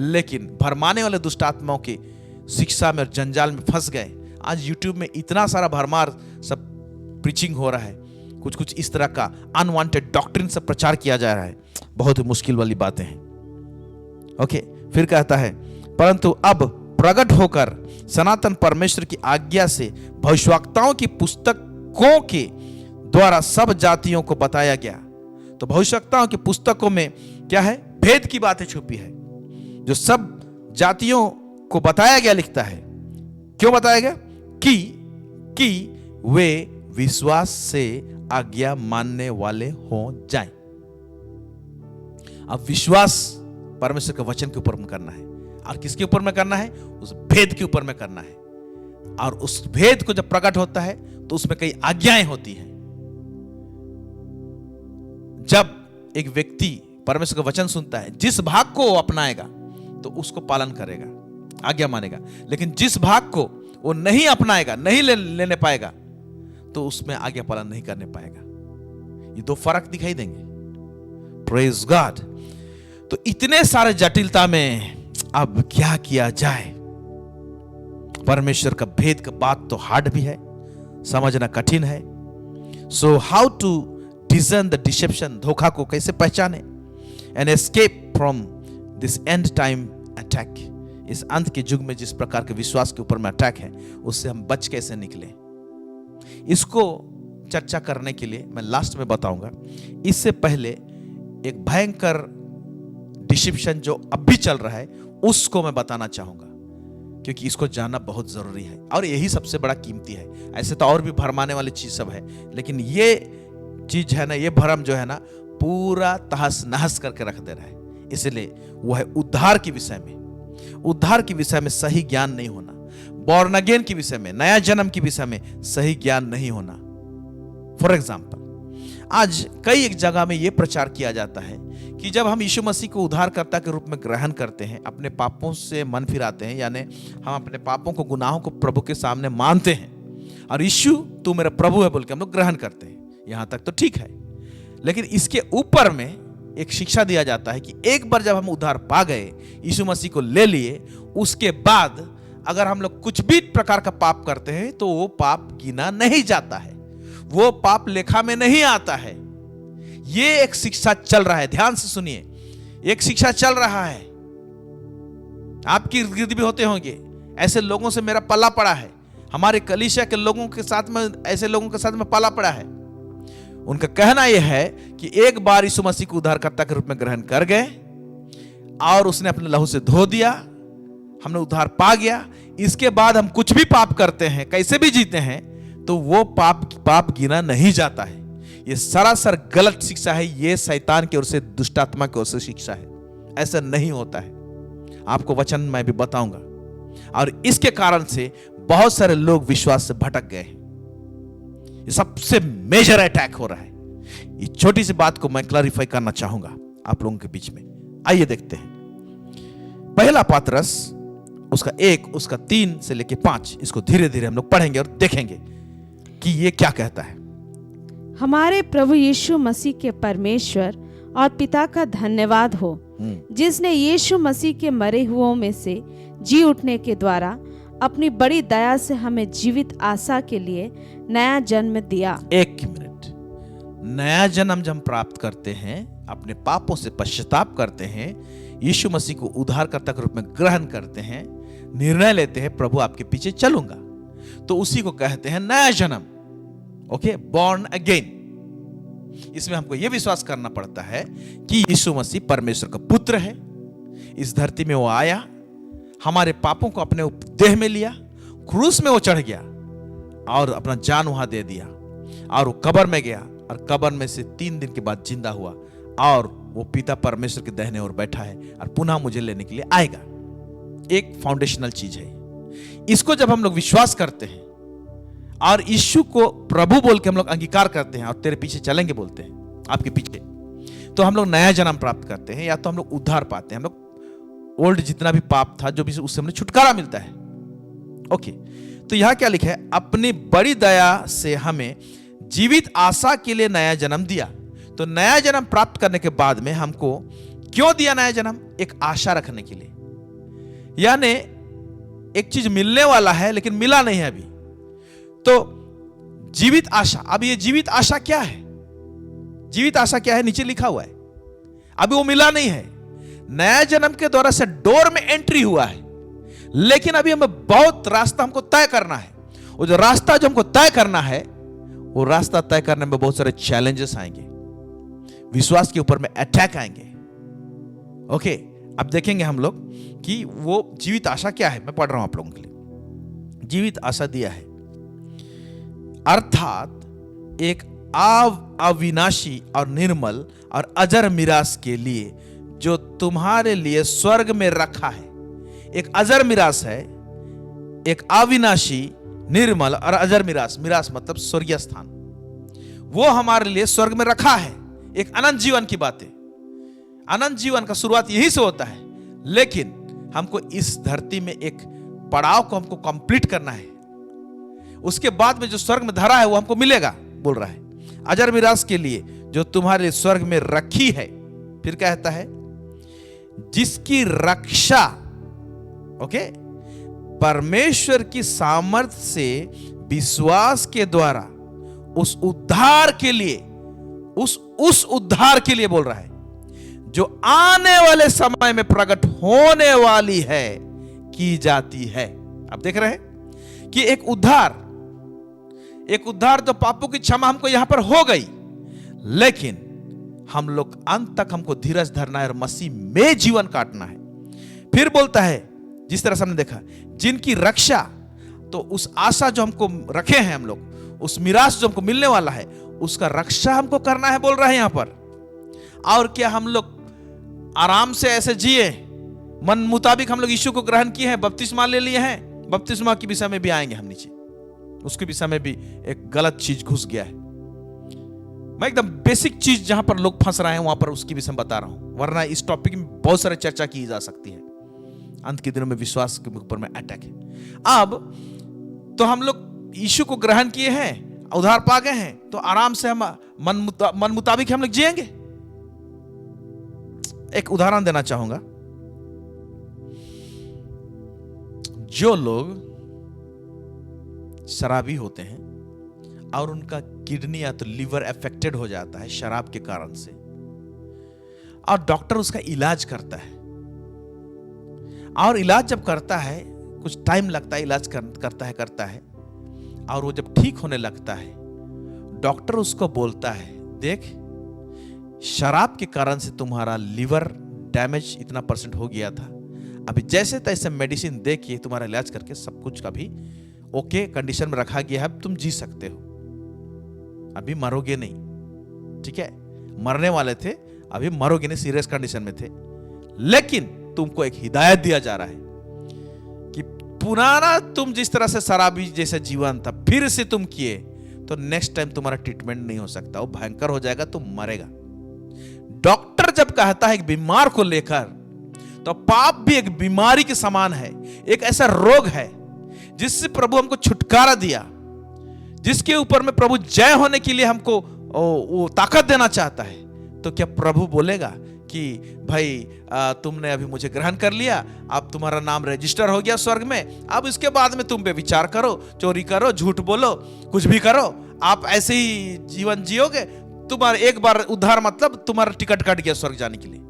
Speaker 2: लेकिन भरमाने वाले दुष्ट आत्माओं की शिक्षा में और जंजाल में फंस गए। आज यूट्यूब में इतना सारा भरमार सब प्रीचिंग हो रहा है, कुछ कुछ इस तरह का अनवांटेड डॉक्ट्रिन सब प्रचार किया जा रहा है। बहुत ही मुश्किल वाली बातें हैं। ओके, फिर कहता है परंतु अब प्रकट होकर सनातन परमेश्वर की आज्ञा से भविष्यवक्ताओं की पुस्तकों के द्वारा सब जातियों को बताया गया। तो भविष्यवक्ताओं की पुस्तकों में क्या है? भेद की बातें छुपी है, जो सब जातियों को बताया गया, लिखता है। क्यों बताया गया? कि वे विश्वास से आज्ञा मानने वाले हो जाएं। अब विश्वास परमेश्वर के वचन के ऊपर में करना है। और किसके ऊपर में करना है? उस भेद के ऊपर में करना है। और उस भेद को जब प्रकट होता है तो उसमें कई आज्ञाएं होती हैं। जब एक व्यक्ति परमेश्वर का वचन सुनता है, जिस भाग को वो अपनाएगा तो उसको पालन करेगा, आज्ञा मानेगा। लेकिन जिस भाग को वो नहीं अपनाएगा, नहीं लेने पाएगा, तो उसमें आज्ञा पालन नहीं करने पाएगा। ये दो फर्क दिखाई देंगे। Praise God. तो इतने सारे जटिलता में अब क्या किया जाए? परमेश्वर का भेद का बात तो हार्ड भी है, समझना कठिन है। So how to discern the deception, धोखा को कैसे पहचाने, and escape from this end time attack, इस अंत के युग में जिस प्रकार के विश्वास के ऊपर में अटैक है उससे हम बच कैसे निकले, इसको चर्चा करने के लिए मैं लास्ट में बताऊंगा। इससे पहले एक भयंकर डिसेप्शन जो अब भी चल रहा है उसको मैं बताना चाहूंगा, क्योंकि इसको जानना बहुत जरूरी है और यही सबसे बड़ा कीमती है। ऐसे तो और भी भरमाने वाली चीज सब है, लेकिन ये चीज है ना, ये भरम जो है ना पूरा तहस नहस करके रख दे रहा है। इसलिए वो है उद्धार के विषय में, उद्धार के विषय में सही ज्ञान नहीं होना, बॉर्न अगेन के विषय में, नया जन्म के विषय में सही ज्ञान नहीं होना। फॉर एग्जाम्पल, आज कई एक जगह में यह प्रचार किया जाता है कि जब हम यीशु मसीह को उद्धारकर्ता के रूप में ग्रहण करते हैं, अपने पापों से मन फिराते हैं, यानी हम अपने पापों को, गुनाहों को प्रभु के सामने मानते हैं और यीशु तू मेरा प्रभु है बोल के हम लोग ग्रहण करते हैं, यहां तक तो ठीक है। लेकिन इसके ऊपर में एक शिक्षा दिया जाता है कि एक बार जब हम उद्धार पा गए, यीशु मसीह को ले लिए, उसके बाद अगर हम लोग कुछ भी प्रकार का पाप करते हैं तो वो पाप गिना नहीं जाता है, वो पाप लेखा में नहीं आता है। ये एक शिक्षा चल रहा है, ध्यान से सुनिए, एक शिक्षा चल रहा है। आपकी इर्द गिर्द भी होते होंगे ऐसे लोगों से, मेरा पला पड़ा है, हमारे कलीसिया के लोगों के साथ में, ऐसे लोगों के साथ में पला पड़ा है। उनका कहना यह है कि एक बार यीशु मसीह को उद्धारकर्ता के रूप में ग्रहण कर गए और उसने अपने लहू से धो दिया, हमने उद्धार पा गया, इसके बाद हम कुछ भी पाप करते हैं, कैसे भी जीते हैं, तो वो पाप गिना नहीं जाता है। ये सरासर गलत शिक्षा है, ये शैतान की ओर से, दुष्टात्मा की ओर से शिक्षा है। ऐसा नहीं होता है, आपको वचन मैं भी बताऊंगा। और इसके कारण से बहुत सारे लोग विश्वास से भटक गए हैं। ये सबसे मेजर अटैक हो रहा है। ये छोटी सी बात को मैं क्लैरिफाई करना चाहूंगा आप लोगों के बीच में। आइए देखते हैं पहला पतरस उसका 1, उसका 3 से लेके 5, इसको धीरे धीरे हम लोग पढ़ेंगे और देखेंगे कि ये क्या कहता है।
Speaker 3: हमारे प्रभु यीशु मसीह के परमेश्वर और पिता का धन्यवाद हो, जिसने यीशु मसीह के मरे हुओं में से जी उठने के द्वारा अपनी बड़ी दया से हमें जीवित आशा के लिए नया जन्म दिया।
Speaker 2: एक मिनट, नया जन्म जब हम प्राप्त करते हैं, अपने पापों से पश्चाताप करते हैं, यीशु मसीह को उद्धारकर्ता के रूप में ग्रहण करते हैं, निर्णय लेते हैं प्रभु आपके पीछे चलूंगा, तो उसी को कहते हैं नया जन्म। Okay, born again. इसमें हमको यह विश्वास करना पड़ता है कि यीशु मसीह परमेश्वर का पुत्र है, इस धरती में वो आया, हमारे पापों को अपने देह में लिया, क्रूस में वो चढ़ गया और अपना जान वहां दे दिया, और वो कब्र में गया और कब्र में से 3 दिन के बाद जिंदा हुआ, और वो पिता परमेश्वर के दाहिने ओर बैठा है और पुनः मुझे लेने के लिए आएगा। एक फाउंडेशनल चीज है। इसको जब हम लोग विश्वास करते हैं और यीशु को प्रभु बोल के हम लोग अंगीकार करते हैं और तेरे पीछे चलेंगे बोलते हैं, आपके पीछे, तो हम लोग नया जन्म प्राप्त करते हैं, या तो हम लोग उद्धार पाते हैं। हम लोग ओल्ड जितना भी पाप था जो भी, उससे हमें छुटकारा मिलता है। ओके, तो यहां क्या लिखा है? अपनी बड़ी दया से हमें जीवित आशा के लिए नया जन्म दिया। तो नया जन्म प्राप्त करने के बाद में हमको क्यों दिया नया जन्म? एक आशा रखने के लिए। यानी एक चीज मिलने वाला है लेकिन मिला नहीं है अभी, तो जीवित आशा। अब ये जीवित आशा क्या है? जीवित आशा क्या है? नीचे लिखा हुआ है, अभी वो मिला नहीं है। नया जन्म के द्वारा से डोर में एंट्री हुआ है, लेकिन अभी हमें बहुत रास्ता हमको तय करना है। वो जो रास्ता जो हमको तय करना है, वो रास्ता तय करने में बहुत सारे चैलेंजेस आएंगे, विश्वास के ऊपर में अटैक आएंगे। ओके, अब देखेंगे हम लोग कि वो जीवित आशा क्या है। मैं पढ़ रहा हूं आप लोगों के लिए। जीवित आशा दिया है अर्थात एक अविनाशी और निर्मल और अजर मिरास के लिए जो तुम्हारे लिए स्वर्ग में रखा है। एक अजर मिरास है, एक अविनाशी, निर्मल और अजर मिरास। मिरास मतलब स्वर्गीय स्थान, वो हमारे लिए स्वर्ग में रखा है। एक अनंत जीवन की बात है। अनंत जीवन का शुरुआत यहीं से होता है, लेकिन हमको इस धरती में एक पड़ाव को हमको कंप्लीट करना है। उसके बाद में जो स्वर्ग में धरा है वो हमको मिलेगा, बोल रहा है। अजर मिरास के लिए जो तुम्हारे स्वर्ग में रखी है। फिर कहता है जिसकी रक्षा, ओके, परमेश्वर की सामर्थ्य से विश्वास के द्वारा उस उद्धार के लिए, उस उद्धार के लिए बोल रहा है जो आने वाले समय में प्रकट होने वाली है, की जाती है। आप देख रहे हैं कि एक उद्धार तो पापों की क्षमा हमको यहां पर हो गई, लेकिन हम लोग अंत तक हमको धीरज धरना है और मसीह में जीवन काटना है। फिर बोलता है, जिस तरह से हमने देखा, जिनकी रक्षा, तो उस आशा जो हमको रखे हैं हम लोग, उस मिरास जो हमको मिलने वाला है, उसका रक्षा हमको करना है, बोल रहे हैं यहां पर। और क्या हम लोग आराम से ऐसे जिए, मन मुताबिक हम लोग यीशु को ग्रहण किए हैं, बपतिस्मा ले लिए हैं। बपतिस्मा के विषय में भी आएंगे हम नीचे, उसके विषय में भी एक गलत चीज घुस गया है। मैं एकदम बेसिक चीज जहां पर लोग फंस रहे हैं वहां पर उसकी विषय में बता रहा हूं, वरना इस टॉपिक में बहुत सारी चर्चा की जा सकती है। अंत के दिनों में विश्वास के ऊपर में अटैक है। अब तो हम लोग यीशु को ग्रहण किए हैं, उद्धार पा गए हैं, तो आराम से हम मन मुताबिक हम लोग जिएंगे। एक उदाहरण देना चाहूंगा। जो लोग शराबी होते हैं और उनका किडनी या तो लिवर अफेक्टेड हो जाता है शराब के कारण से, और डॉक्टर उसका इलाज करता है, और इलाज जब करता है कुछ टाइम लगता है, इलाज करता है, और वो जब ठीक होने लगता है, डॉक्टर उसको बोलता है, देख शराब के कारण से तुम्हारा लिवर डैमेज इतना % हो गया था, अभी जैसे तैसे मेडिसिन दे के तुम्हारा इलाज करके सब कुछ का भी ओके कंडीशन में रखा गया है, अब तुम जी सकते हो, अभी मरोगे नहीं। ठीक है, मरने वाले थे, अभी मरोगे नहीं, सीरियस कंडीशन में थे, लेकिन तुमको एक हिदायत दिया जा रहा है कि पुराना तुम जिस तरह से शराबी जैसा जीवन था फिर से तुम किए तो नेक्स्ट टाइम तुम्हारा ट्रीटमेंट नहीं हो सकता, वो भयंकर हो जाएगा, तुम मरेगा। डॉक्टर जब कहता है एक बीमार को लेकर, तो पाप भी एक बीमारी के समान है, एक ऐसा रोग है जिससे प्रभु हमको छुटकारा दिया, जिसके ऊपर में प्रभु जय होने के लिए हमको वो ताकत देना चाहता है। तो क्या प्रभु बोलेगा कि भाई तुमने अभी मुझे ग्रहण कर लिया, अब तुम्हारा नाम रजिस्टर हो गया स्वर्ग में, अब इसके बाद में तुम पे विचार करो, चोरी करो, झूठ बोलो, कुछ भी करो, आप ऐसे ही जीवन जियोगे, तुम्हारा एक बार उद्धार मतलब तुम्हारा टिकट कट गया स्वर्ग जाने के लिए।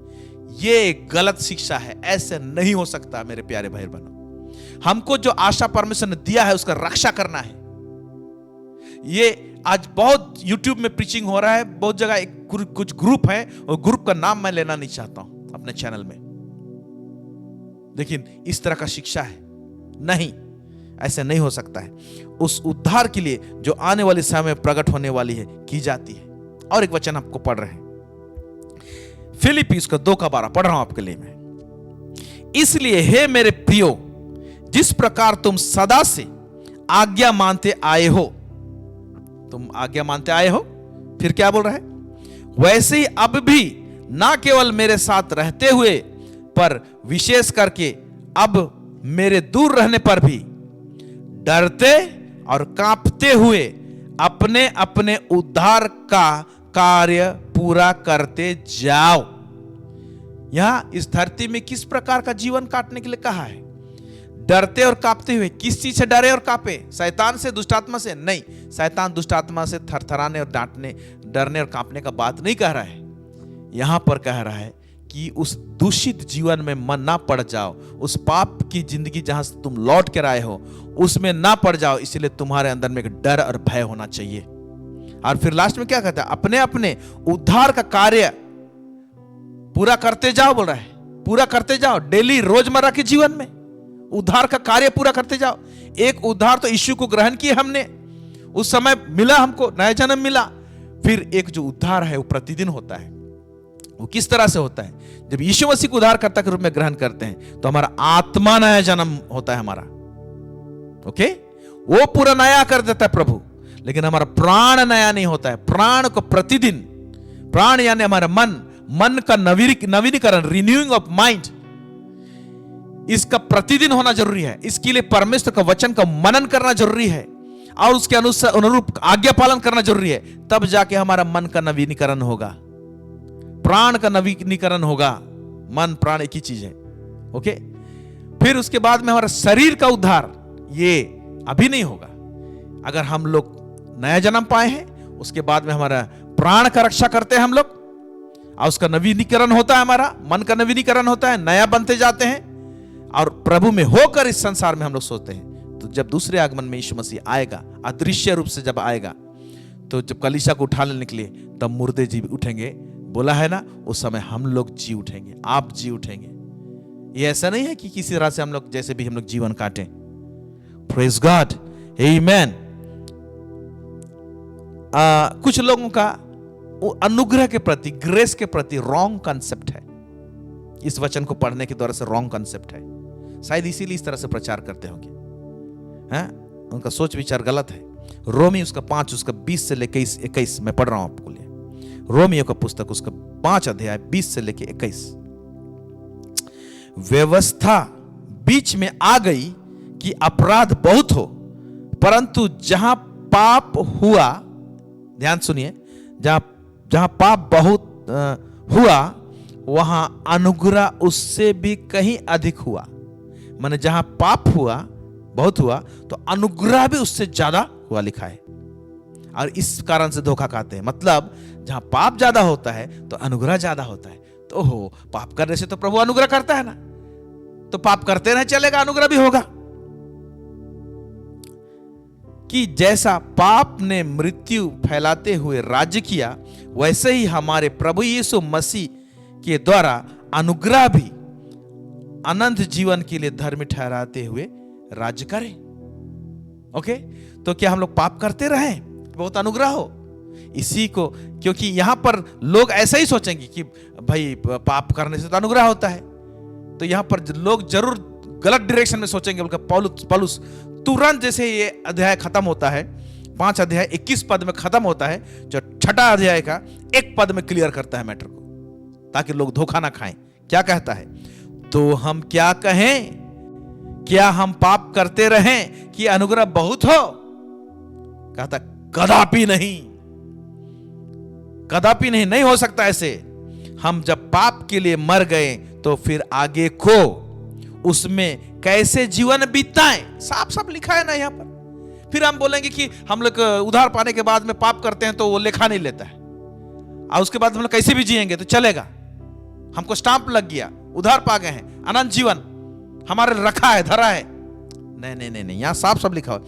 Speaker 2: ये गलत शिक्षा है, ऐसे नहीं हो सकता मेरे प्यारे भाई बहनों। हमको जो आशा परमेश्वर ने दिया है उसका रक्षा करना है। ये आज बहुत YouTube में प्रीचिंग हो रहा है, बहुत जगह कुछ ग्रुप है, और ग्रुप का नाम मैं लेना नहीं चाहता हूं अपने चैनल में, लेकिन इस तरह का शिक्षा है नहीं, ऐसे नहीं हो सकता है। उस उद्धार के लिए जो आने वाले समय में प्रकट होने वाली है की जाती है। और एक वचन आपको पढ़ रहे हैं, फिलिप्पी उसका 2:12 पढ़ रहा हूं आपके लिए मैं। इसलिए हे मेरे प्रियो, जिस प्रकार तुम सदा से आज्ञा मानते आए हो, तुम आज्ञा मानते आए हो, फिर क्या बोल रहा है, वैसे ही अब भी ना केवल मेरे साथ रहते हुए पर विशेष करके अब मेरे दूर रहने पर भी डरते और कांपते हुए अपने अपने उद्धार का कार्य पूरा करते जाओ। यहां इस धरती में किस प्रकार का जीवन काटने के लिए कहा है? डरते और कांपते हुए। किस चीज से डरे और कांपे? शैतान से, दुष्टात्मा से? नहीं, शैतान दुष्टात्मा से थरथराने और डांटने, डरने और कांपने का बात नहीं कह रहा है। यहां पर कह रहा है कि उस दूषित जीवन में मन ना पड़ जाओ, उस पाप की जिंदगी जहां से तुम लौट कर आए हो उसमें ना पड़ जाओ। इसलिए तुम्हारे अंदर में एक डर और भय होना चाहिए। और फिर लास्ट में क्या कहता है? अपने अपने उद्धार का कार्य पूरा करते जाओ, बोल रहा है, पूरा करते जाओ। डेली रोजमर्रा के जीवन में उद्धार का कार्य पूरा करते जाओ। एक उद्धार तो यीशु को ग्रहण किए हमने, उस समय मिला हमको, नया जन्म मिला। फिर एक जो उद्धार है वो प्रतिदिन होता है। वो किस तरह से होता है? जब यीशु मसीह को उद्धारकर्ता के रूप में ग्रहण करते हैं तो हमारा आत्मा नया जन्म होता है हमारा, ओके, वो पूरा नया कर देता है प्रभु। लेकिन हमारा प्राण नया नहीं होता है। प्राण को प्रतिदिन, प्राण यानी हमारा मन का नवीनीकरण, रिन्यूइंग ऑफ माइंड, इसका प्रतिदिन होना जरूरी है। इसके लिए परमेश्वर का वचन का मनन करना जरूरी है और उसके अनुरूप आज्ञा पालन करना जरूरी है। तब जाके हमारा मन का नवीनीकरण होगा, प्राण का नवीनीकरण होगा। मन प्राण एक ही चीज है, ओके। फिर उसके बाद में हमारा शरीर का उद्धार, ये अभी नहीं होगा। अगर हम लोग नया जन्म पाए हैं, उसके बाद में हमारा प्राण का रक्षा करते हैं हम लोग, और उसका नवीनीकरण होता है, हमारा मन का नवीनीकरण होता है, नया बनते जाते हैं और प्रभु में होकर इस संसार में हम लोग सोते हैं। तो जब दूसरे आगमन में यीशु मसीह आएगा, अदृश्य रूप से जब आएगा, तो जब कलीसिया को उठा लेने के लिए, तब मुर्दे जी उठेंगे, बोला है ना, उस समय हम लोग जी उठेंगे, आप जी उठेंगे। ये ऐसा नहीं है कि किसी तरह से हम लोग जैसे भी हम लोग जीवन काटें। प्रेज गॉड, आमेन। कुछ लोगों का अनुग्रह के प्रति, ग्रेस के प्रति रॉन्ग कंसेप्ट है। इस वचन को पढ़ने के द्वारा से रॉन्ग कंसेप्ट है, शायद इसीलिए इस तरह से प्रचार करते होंगे, हैं? उनका सोच विचार गलत है। रोमी उसका 5 उसका 20 से लेकर 21 मैं पढ़ रहा हूं आपको लिए। रोमियो का पुस्तक उसका 5 अध्याय 20 से लेकर 21। व्यवस्था बीच में आ गई कि अपराध बहुत हो, परंतु जहां पाप हुआ, ध्यान सुनिए, जहां पाप बहुत हुआ वहां अनुग्रह उससे भी कहीं अधिक हुआ। माने जहां पाप हुआ, बहुत हुआ, तो अनुग्रह भी उससे ज्यादा हुआ लिखा है। और इस कारण से धोखा खाते हैं। मतलब जहां पाप ज्यादा होता है तो अनुग्रह ज्यादा होता है। तो हो, पाप करने से तो प्रभु अनुग्रह करता है ना, तो पाप करते रहे चलेगा, अनुग्रह भी होगा। कि जैसा पाप ने मृत्यु फैलाते हुए राज्य किया, वैसे ही हमारे प्रभु यीशु मसीह के द्वारा अनुग्रह भी अनंत जीवन के लिए धर्मी ठहराते हुए राज्य करे। ओके, तो क्या हम लोग पाप करते रहे बहुत अनुग्रह हो? इसी को, क्योंकि यहां पर लोग ऐसा ही सोचेंगे कि भाई पाप करने से तो अनुग्रह होता है, तो यहां पर लोग जरूर गलत डायरेक्शन में सोचेंगे। पौलुस तुरंत जैसे ये अध्याय खत्म होता है, 5 अध्याय 21 पद में खत्म होता है, जो 6ठा अध्याय का 1 पद में क्लियर करता है मैटर को, ताकि लोग धोखा ना खाएं। क्या कहता है? तो हम क्या कहें? क्या हम पाप करते रहें कि अनुग्रह बहुत हो? कहता कदापि नहीं, कदापि नहीं, नहीं हो सकता ऐसे। हम जब पाप के लिए मर गए तो फिर आगे को उसमें कैसे जीवन बीताएं, साफ साफ लिखा है ना यहां पर। फिर हम बोलेंगे कि हम लोग उधार पाने के बाद में पाप करते हैं तो वो लेखा नहीं लेता है, और उसके बाद हम लोग कैसे भी जिएंगे तो चलेगा, हमको स्टाम्प लग गया, उधार पा गए हैं, अनंत जीवन हमारे रखा है, धरा है। नहीं नहीं नहीं नहीं, यहां साफ साफ लिखा हुआ,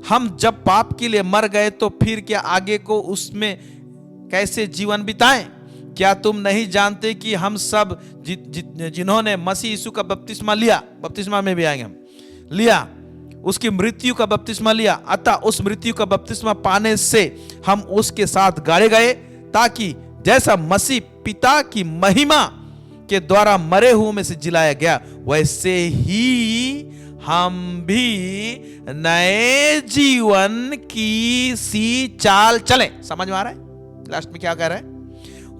Speaker 2: हम जब पाप के लिए मर गए तो फिर क्या आगे को उसमें कैसे जीवन बिताएं? क्या तुम नहीं जानते कि हम सब जिन्होंने मसीह यीशु का बपतिस्मा लिया, बपतिस्मा में भी आएंगे हम, लिया, उसकी मृत्यु का बपतिस्मा लिया, अतः उस मृत्यु का बपतिस्मा पाने से हम उसके साथ गाड़े गए, ताकि जैसा मसीह पिता की महिमा के द्वारा मरे हुओं में से जिलाया गया, वैसे ही हम भी नए जीवन की सी चाल चलें। समझ में आ रहा है लास्ट में क्या कह रहा है?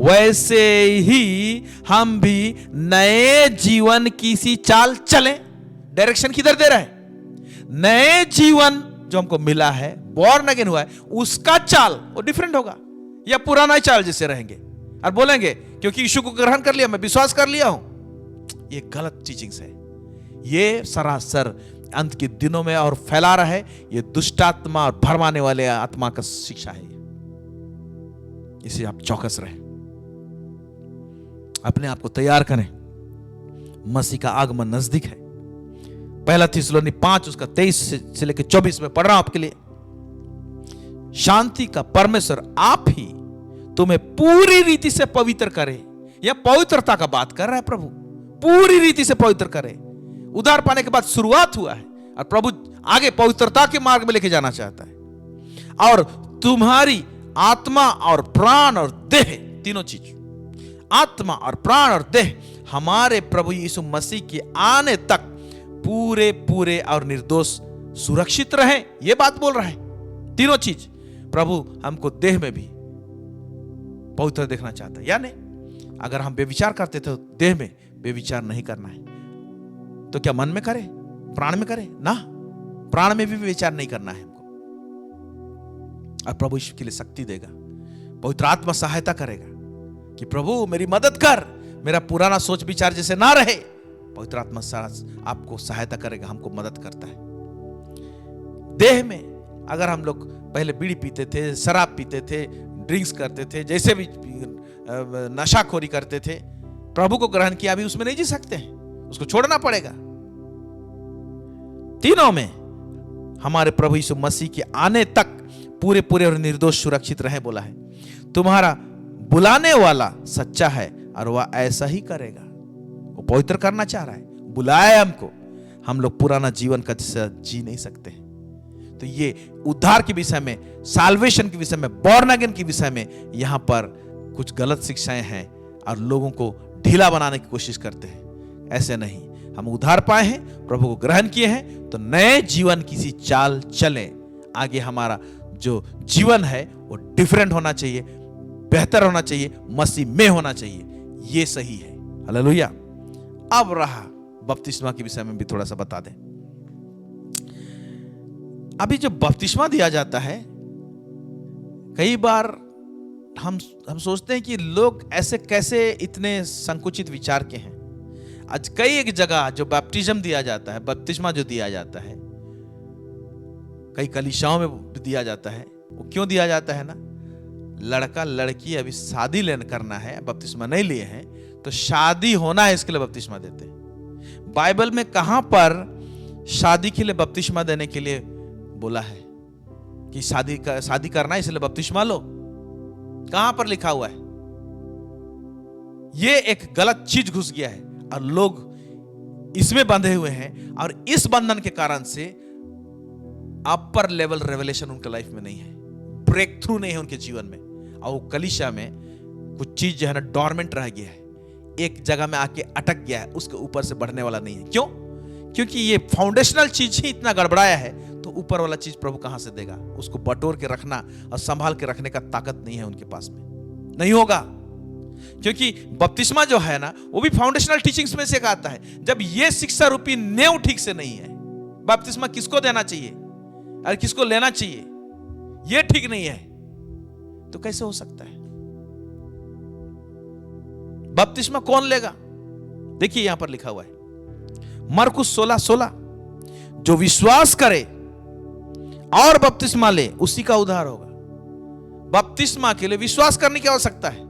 Speaker 2: वैसे ही हम भी नए जीवन की सी चाल चलें। डायरेक्शन किधर दे रहा है? नए जीवन जो हमको मिला है, बॉर्न अगेन हुआ है, उसका चाल वो डिफरेंट होगा, या पुराना चाल जैसे रहेंगे और बोलेंगे क्योंकि यीशु को ग्रहण कर लिया, मैं विश्वास कर लिया हूं। ये गलत टीचिंग्स है। ये सरासर अंत के दिनों में और फैला रहा है, ये दुष्टात्मा और भरमाने वाले आत्मा का शिक्षा है। इसे आप चौकस रहे, अपने आप को तैयार करें, मसीह का आगमन नजदीक है। पहला थिस्सलुनी 5 उसका 23 से लेकर 24 में पढ़ रहा हूं आपके लिए। शांति का परमेश्वर आप ही तुम्हें पूरी रीति से पवित्र करे। यह पवित्रता का बात कर रहा है प्रभु, पूरी रीति से पवित्र करे। उद्धार पाने के बाद शुरुआत हुआ है और प्रभु आगे पवित्रता के मार्ग में लेके जाना चाहता है। और तुम्हारी आत्मा और प्राण और देह, तीनों चीज, आत्मा और प्राण और देह हमारे प्रभु यीशु मसीह के आने तक पूरे पूरे और निर्दोष सुरक्षित रहे। यह बात बोल रहा है। तीनों चीज प्रभु हमको देह में भी पवित्र देखना चाहता है। यानी अगर हम बेविचार करते थे, देह में बेविचार नहीं करना है, तो क्या मन में करे, प्राण में करे ना? प्राण में भी विचार नहीं करना है हमको। और प्रभु ईश्वर के लिए शक्ति देगा, पवित्र आत्मा सहायता करेगा कि प्रभु मेरी मदद कर, मेरा पुराना सोच विचार जैसे ना रहे। पवित्र आत्मा आपको सहायता करेगा, हमको मदद करता है। देह में अगर हम लोग पहले बीड़ी पीते थे, शराब पीते थे, ड्रिंक्स करते थे, जैसे भी नशाखोरी करते थे, प्रभु को ग्रहण किया, अभी उसमें नहीं जी सकते हैं, उसको छोड़ना पड़ेगा। तीनों में हमारे प्रभु यीशु मसीह के आने तक पूरे पूरे और निर्दोष सुरक्षित रहे बोला है। तुम्हारा बुलाने वाला सच्चा है और वह ऐसा ही करेगा। वो पवित्र करना चाह रहा है, बुलाया है हमको। हम लोग पुराना जीवन का जी नहीं सकते हैं। तो ये उद्धार के विषय में, साल्वेशन के विषय में, बॉर्न अगेन के विषय में यहां पर कुछ गलत शिक्षाएं हैं और लोगों को ढीला बनाने की कोशिश करते हैं। ऐसे नहीं, हम उद्धार पाए हैं, प्रभु को ग्रहण किए हैं, तो नए जीवन की सी चाल चलें। आगे हमारा जो जीवन है वो डिफरेंट होना चाहिए, बेहतर होना चाहिए, मसीह में होना चाहिए। ये सही है। हालेलुया। अब रहा बपतिस्मा के विषय में भी थोड़ा सा बता दें। अभी जो बपतिस्मा दिया जाता है, कई बार हम सोचते हैं कि लोग ऐसे कैसे इतने संकुचित विचार के हैं। आज कई एक जगह जो बैप्टिज्म दिया जाता है, बपतिस्मा जो दिया जाता है, कई कलीसियाओं में दिया जाता है। वो क्यों दिया जाता है ना? लड़का लड़की अभी शादी करना है, बपतिस्मा नहीं लिए हैं, तो शादी होना है, इसके लिए बपतिस्मा देते हैं। बाइबल में कहां पर शादी के लिए बपतिस्मा देने के लिए बोला है कि शादी करना है इसलिए बपतिस्मा लो? कहां पर लिखा हुआ है? ये एक गलत चीज घुस गया है और लोग इसमें बंधे हुए हैं, और इस बंधन के कारण से अपर लेवल रेवलेशन उनके लाइफ में नहीं है, ब्रेक थ्रू नहीं है उनके जीवन में, और वो कलीसिया में कुछ चीज जो है ना डोरमेंट रह गया है, एक जगह में आके अटक गया है, उसके ऊपर से बढ़ने वाला नहीं है। क्यों? क्योंकि ये फाउंडेशनल चीज ही इतना गड़बड़ाया है, तो ऊपर वाला चीज प्रभु कहां से देगा? उसको बटोर के रखना और संभाल के रखने का ताकत नहीं है उनके पास में, नहीं होगा। क्योंकि बपतिस्मा जो है ना, वो भी फाउंडेशनल टीचिंग्स में से एक आता है। जब ये शिक्षा रूपी नेव ठीक से नहीं है, बपतिस्मा किसको देना चाहिए और किसको लेना चाहिए, ये ठीक नहीं है, तो कैसे हो सकता है? बपतिस्मा कौन लेगा? देखिए यहां पर लिखा हुआ है मरकुस 16:16, जो विश्वास करे और बपतिस्मा ले उसी का उद्धार होगा। बपतिस्मा के लिए विश्वास करने की आवश्यकता है,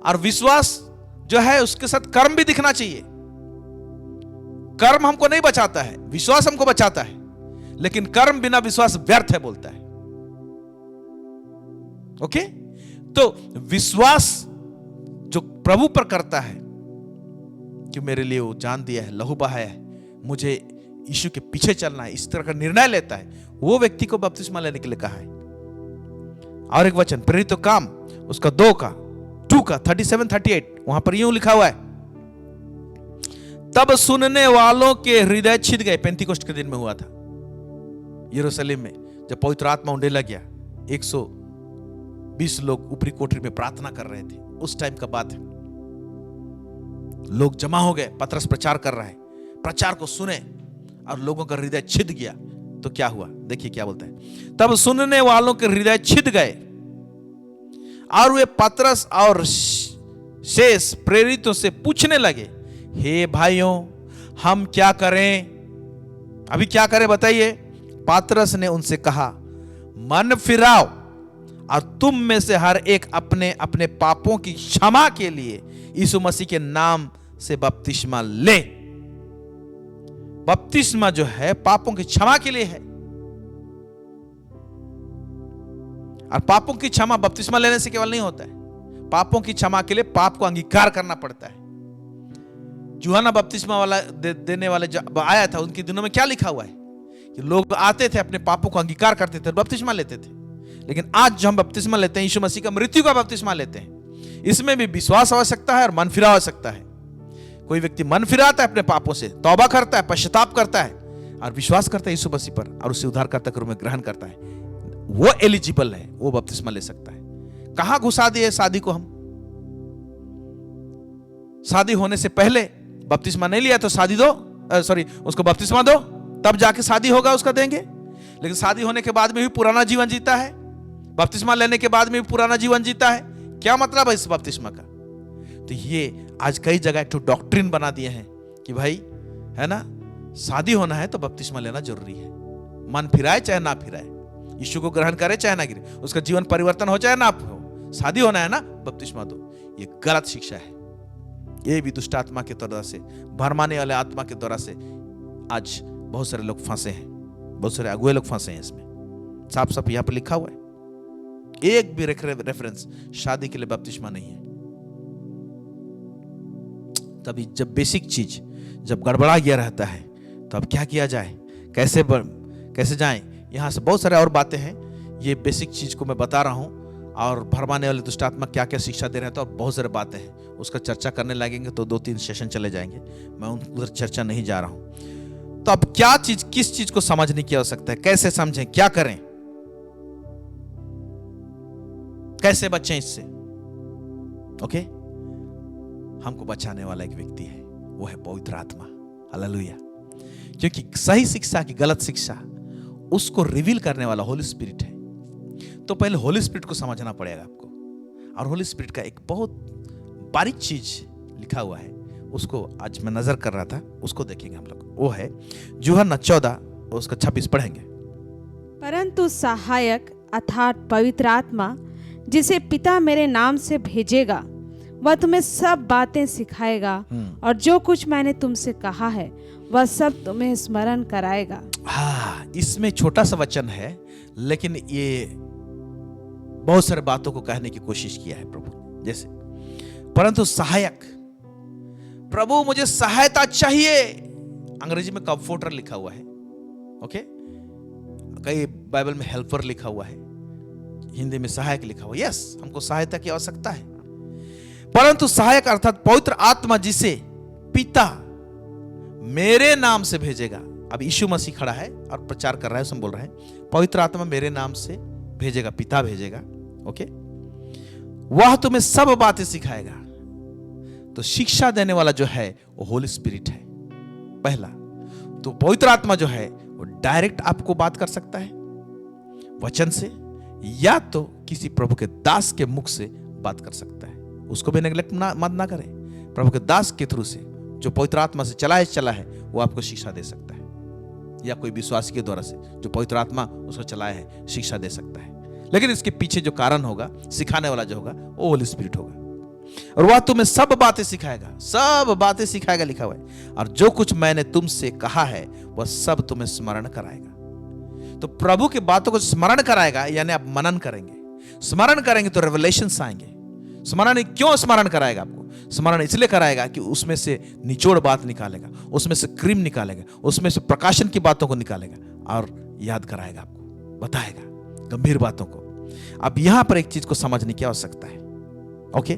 Speaker 2: और विश्वास जो है उसके साथ कर्म भी दिखना चाहिए। कर्म हमको नहीं बचाता है, विश्वास हमको बचाता है, लेकिन कर्म बिना विश्वास व्यर्थ है बोलता है। ओके, तो विश्वास प्रभु पर करता है कि मेरे लिए वो जान दिया है, लहू बहाया है, मुझे यीशु के पीछे चलना है, इस तरह का निर्णय लेता है, वो व्यक्ति को बपतिस्मा लेने के लिए कहा है। और एक वचन प्रेरितों काम उसका 2 का 37-38 वहां पर यूं लिखा हुआ है, तब सुनने वालों के हृदय छिद गए। पेंतीकोस्ट के दिन में हुआ था यरूशलेम में, जब पवित्र आत्मा उंडेला गया, 120 लोग ऊपरी कोठरी में प्रार्थना कर रहे थे। उस टाइम का बात है, लोग जमा हो गए, पतरस प्रचार कर रहा है, प्रचार को सुने और लोगों का हृदय छिद गया। तो क्या हुआ, देखिए क्या बोलता है, तब सुनने वालों के हृदय छिद गए और वे पतरस और शेष प्रेरितों से पूछने लगे, हे भाइयों हम क्या करें, अभी क्या करें बताइए। पतरस ने उनसे कहा, मन फिराओ और तुम में से हर एक अपने अपने पापों की क्षमा के लिए यीशु मसीह के नाम से बपतिस्मा ले। बपतिस्मा जो है पापों की क्षमा के लिए है, और पापों की क्षमा बपतिस्मा लेने से केवल नहीं होता है, पापों की क्षमा के लिए पाप को अंगीकार करना पड़ता है। यूहन्ना बपतिस्मा वाला देने वाले जब आया था, उनके दिनों में क्या लिखा हुआ है कि लोग आते थे, अपने पापों को अंगीकार करते थे, बपतिस्मा लेते थे। लेकिन आज जो हम बपतिस्मा लेते हैं, यीशु मसीह का मृत्यु का बपतिस्मा लेते हैं, इसमें भी विश्वास आवश्यकता है और मन फिराव आवश्यकता है। कोई व्यक्ति मन फिराता है अपने पापों से, तौबा करता है, पश्चाताप करता है और विश्वास करता है यीशु मसीह पर और उसे उद्धारकर्ता के रूप में ग्रहण करता है, वो एलिजिबल है, वो बपतिस्मा ले सकता है। कहां घुसा दिए शादी को हम, शादी होने से पहले बपतिस्मा नहीं लिया तो शादी दो, उसको बपतिस्मा दो, तब जाके शादी होगा उसका देंगे। लेकिन शादी होने के बाद में भी पुराना जीवन जीता है, बपतिस्मा लेने के बाद में भी पुराना जीवन जीता है। क्या मतलब है इस बपतिस्मा का? तो ये आज कई जगह एक तो डॉक्ट्रिन बना दिए हैं कि भाई है ना, शादी होना है तो बपतिस्मा लेना जरूरी है, मन फिराए चाहे ना फिराए, यीशु को ग्रहण करे चाहे ना गिरे, उसका जीवन परिवर्तन हो चाहे ना हो, शादी होना है ना बपतिस्मा दो। ये गलत शिक्षा है। ये भी दुष्ट आत्मा के द्वारा से, भरमाने वाले आत्मा के द्वारा से आज बहुत सारे लोग फंसे हैं, बहुत सारे अगुए लोग फंसे हैं इसमें। साफ साफ यहां पर लिखा हुआ है, एक भी रेफरेंस शादी के लिए बपतिस्मा नहीं है। तभी जब बेसिक चीज जब गड़बड़ा गया रहता है तो अब क्या किया जाए, कैसे जाएं, यहां से बहुत सारे और बातें हैं। ये बेसिक चीज को मैं बता रहा हूं, और भरमाने वाले दुष्ट आत्मा क्या क्या शिक्षा दे रहे हैं, तो अब बहुत सारे बातें हैं, उसका चर्चा करने लगेंगे तो 2-3 सेशन चले जाएंगे, मैं उधर चर्चा नहीं जा रहा हूं। तो अब क्या चीज, किस चीज को समझने की आवश्यकता है, कैसे समझें, क्या करें, कैसे बचें इससे। ओके, हमको बचाने वाला एक व्यक्ति है, वो है पवित्र आत्मा। हालेलुया। क्योंकि सही शिक्षा की गलत शिक्षा उसको रिवील करने वाला होली स्पिरिट है। तो पहले होली स्पिरिट को समझना पड़ेगा आपको, और होली स्पिरिट का एक बहुत बारीक चीज लिखा हुआ है, उसको आज मैं नजर कर रहा था, उसको देखेंगे हम लोग। वो है यूहन्ना 14 उसका 26 पढ़ेंगे।
Speaker 3: परंतु सहायक अर्थात पवित्र आत्मा जिसे पिता मेरे नाम से भेजेगा, वह तुम्हें सब बातें सिखाएगा और जो कुछ मैंने तुमसे कहा है वह सब तुम्हें स्मरण कराएगा।
Speaker 2: हाँ, इसमें छोटा सा वचन है, लेकिन ये बहुत सारे बातों को कहने की कोशिश किया है प्रभु। जैसे परंतु सहायक, प्रभु मुझे सहायता चाहिए, अंग्रेजी में कंफर्टर लिखा हुआ है, ओके, कई बाइबल में हेल्पर लिखा हुआ है, हिंदी में सहायक लिखा हुआ है। यस, हमको सहायता की आवश्यकता है। परंतु सहायक अर्थात पवित्र आत्मा जिसे पिता मेरे नाम से भेजेगा। अब यीशु मसीह खड़ा है और प्रचार कर रहा है, उसमें बोल रहा है पवित्र आत्मा मेरे नाम से भेजेगा, पिता भेजेगा, ओके, वह तुम्हें सब बातें सिखाएगा। तो शिक्षा देने वाला जो है वो होली स्पिरिट है पहला। तो पवित्र आत्मा जो है वो डायरेक्ट आपको बात कर सकता है वचन से, या तो किसी प्रभु के दास के मुख से बात कर सकता है, उसको भी नेग्लेक्ट मत ना करें। प्रभु के दास के थ्रू से जो पवित्र आत्मा से चला है वो आपको शिक्षा दे सकता है, या कोई विश्वासी के द्वारा से जो पवित्र आत्मा उसको चलाया है शिक्षा दे सकता है। लेकिन इसके पीछे जो कारण होगा, सिखाने वाला जो होगा, वो होली स्पिरिट होगा, और वह तुम्हें सब बातें सिखाएगा, सब बातें सिखाएगा लिखा हुआ है, और जो कुछ मैंने तुमसे कहा है वह सब तुम्हें स्मरण कराएगा। तो प्रभु की बातों को स्मरण कराएगा, यानी आप मनन करेंगे, स्मरण करेंगे तो रेवलेशंस आएंगे, स्मरण क्यों स्मरण कराएगा आपको? स्मरण इसलिए कराएगा कि उसमें से निचोड़ बात निकालेगा, उसमें से क्रीम निकालेगा, उसमें से प्रकाशन की बातों को निकालेगा और याद कराएगा आपको, बताएगा गंभीर बातों को। अब यहां पर एक चीज को समझने की आवश्यकता है। ओके,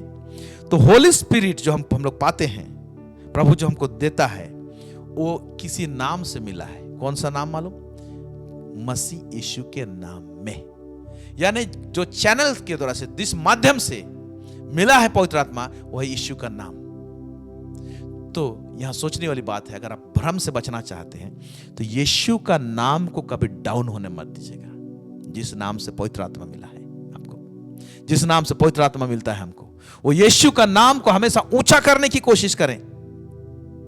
Speaker 2: तो होली स्पिरिट जो हम लोग पाते हैं, प्रभु जो हमको देता है, वो किसी नाम से मिला है। कौन सा नाम मालूम? मसीह यीशु के नाम में। यानी जो चैनल के द्वारा से, जिस माध्यम से मिला है पवित्र आत्मा, वह यीशु का नाम। तो यहां सोचने वाली बात है, अगर आप भ्रम से बचना चाहते हैं तो यीशु का नाम को कभी डाउन होने मत दीजिएगा। जिस नाम से पवित्र आत्मा मिला है आपको, जिस नाम से पवित्र आत्मा मिलता है हमको, वो यीशु का नाम को हमेशा ऊंचा करने की कोशिश करें।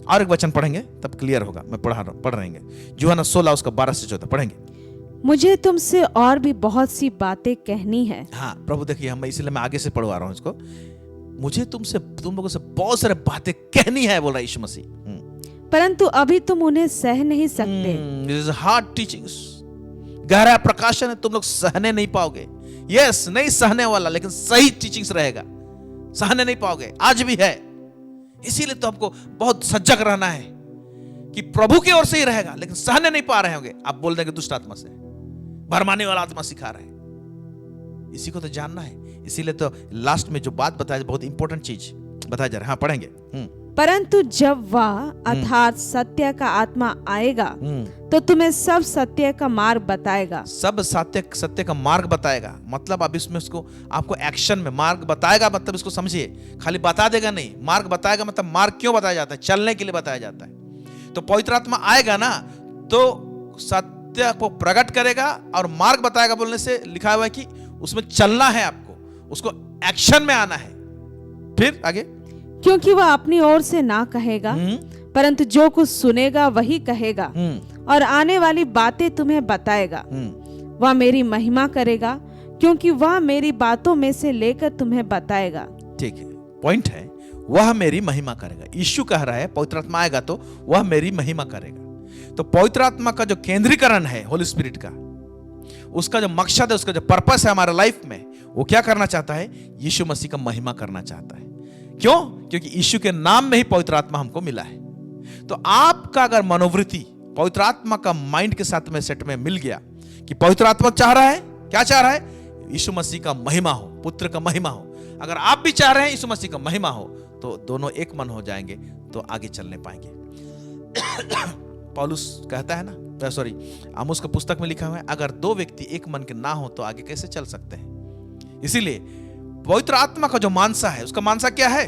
Speaker 2: और एक वचन पढ़ेंगे तब क्लियर होगा। मैं पढ़ रहेंगे यूहन्ना 16 उसका 12 से 14 पढ़ेंगे।
Speaker 3: मुझे तुमसे और भी बहुत सी बातें कहनी है।
Speaker 2: हाँ प्रभु, देखिए हम इसलिए मैं आगे से पढ़वा रहा हूं इसको। मुझे तुम लोगों से बहुत सारे बातें कहनी है, बोल रहा यीशु मसीह,
Speaker 3: परंतु अभी तुम उन्हें सह नहीं सकते।
Speaker 2: दिस इज हार्ड टीचिंग्स, गहरा प्रकाशन है, तुम लोग सहने नहीं पाओगे। यस, नहीं सहने वाला, लेकिन सही टीचिंग्स रहेगा। सहने नहीं पाओगे, आज भी है। इसीलिए तो हमको बहुत सजग रहना है कि प्रभु की ओर से ही रहेगा, लेकिन सहने नहीं पा रहे होंगे। आप बोल देंगे दुष्ट आत्मा से, भरमाने वाला आत्मा सिखा रहे हैं। इसी को तो जानना है। इसीलिए तो लास्ट में जो बात बताया, बहुत इंपॉर्टेंट चीज बताया जा रहा है। हाँ पढ़ेंगे।
Speaker 3: परंतु जब वह अर्थात सत्य का आत्मा आएगा तो तुम्हें सब सत्य का मार्ग बताएगा।
Speaker 2: सब सत्य का मार्ग बताएगा, मतलब अब इसमें उसको आपको एक्शन में मार्ग बताएगा। मतलब इसको समझिए, खाली बता देगा नहीं, मार्ग बताएगा। मतलब मार्ग क्यों बताया जाता है? चलने के लिए बताया जाता है। तो पवित्र आत्मा आएगा ना, तो सत्य को प्रकट करेगा और मार्ग बताएगा। बोलने से लिखा हुआ है कि उसमें चलना है आपको, उसको एक्शन में आना है। फिर आगे,
Speaker 3: क्योंकि वह अपनी ओर से ना कहेगा, परंतु जो कुछ सुनेगा वही कहेगा और आने वाली बातें तुम्हें बताएगा। वह मेरी महिमा करेगा, क्योंकि वह मेरी बातों में से लेकर तुम्हें बताएगा।
Speaker 2: ठीक है, पॉइंट है, वह मेरी महिमा करेगा। यीशु कह रहा है पवित्र आत्मा आएगा तो वह मेरी महिमा करेगा। तो पवित्र आत्मा का जो केंद्रीकरण है होली स्पिरिट का, उसका जो मकसद है, उसका जो पर्पस है हमारे लाइफ में, वो क्या करना चाहता है? यीशु मसीह का महिमा करना चाहता है। क्यों? क्योंकि यीशु के नाम में ही पवित्र आत्मा हमको मिला है। तो आपका अगर मनोवृत्ति पवित्र आत्मा का माइंड के साथ में सेट में मिल गया कि पवित्र आत्मा चाह रहा है, क्या चाह रहा है? यीशु मसीह का महिमा हो, पुत्र का महिमा हो। अगर आप भी चाह रहे हैं यीशु मसीह का महिमा हो, तो दोनों एक मन हो जाएंगे, तो आगे चलने पाएंगे। पौलुस कहता है ना, सॉरी, आमोस का पुस्तक में लिखा हुआ है, अगर दो व्यक्ति एक मन के ना हो तो आगे कैसे चल सकते हैं? इसीलिए पवित्र आत्मा का जो मानसा है, उसका मानसा क्या है?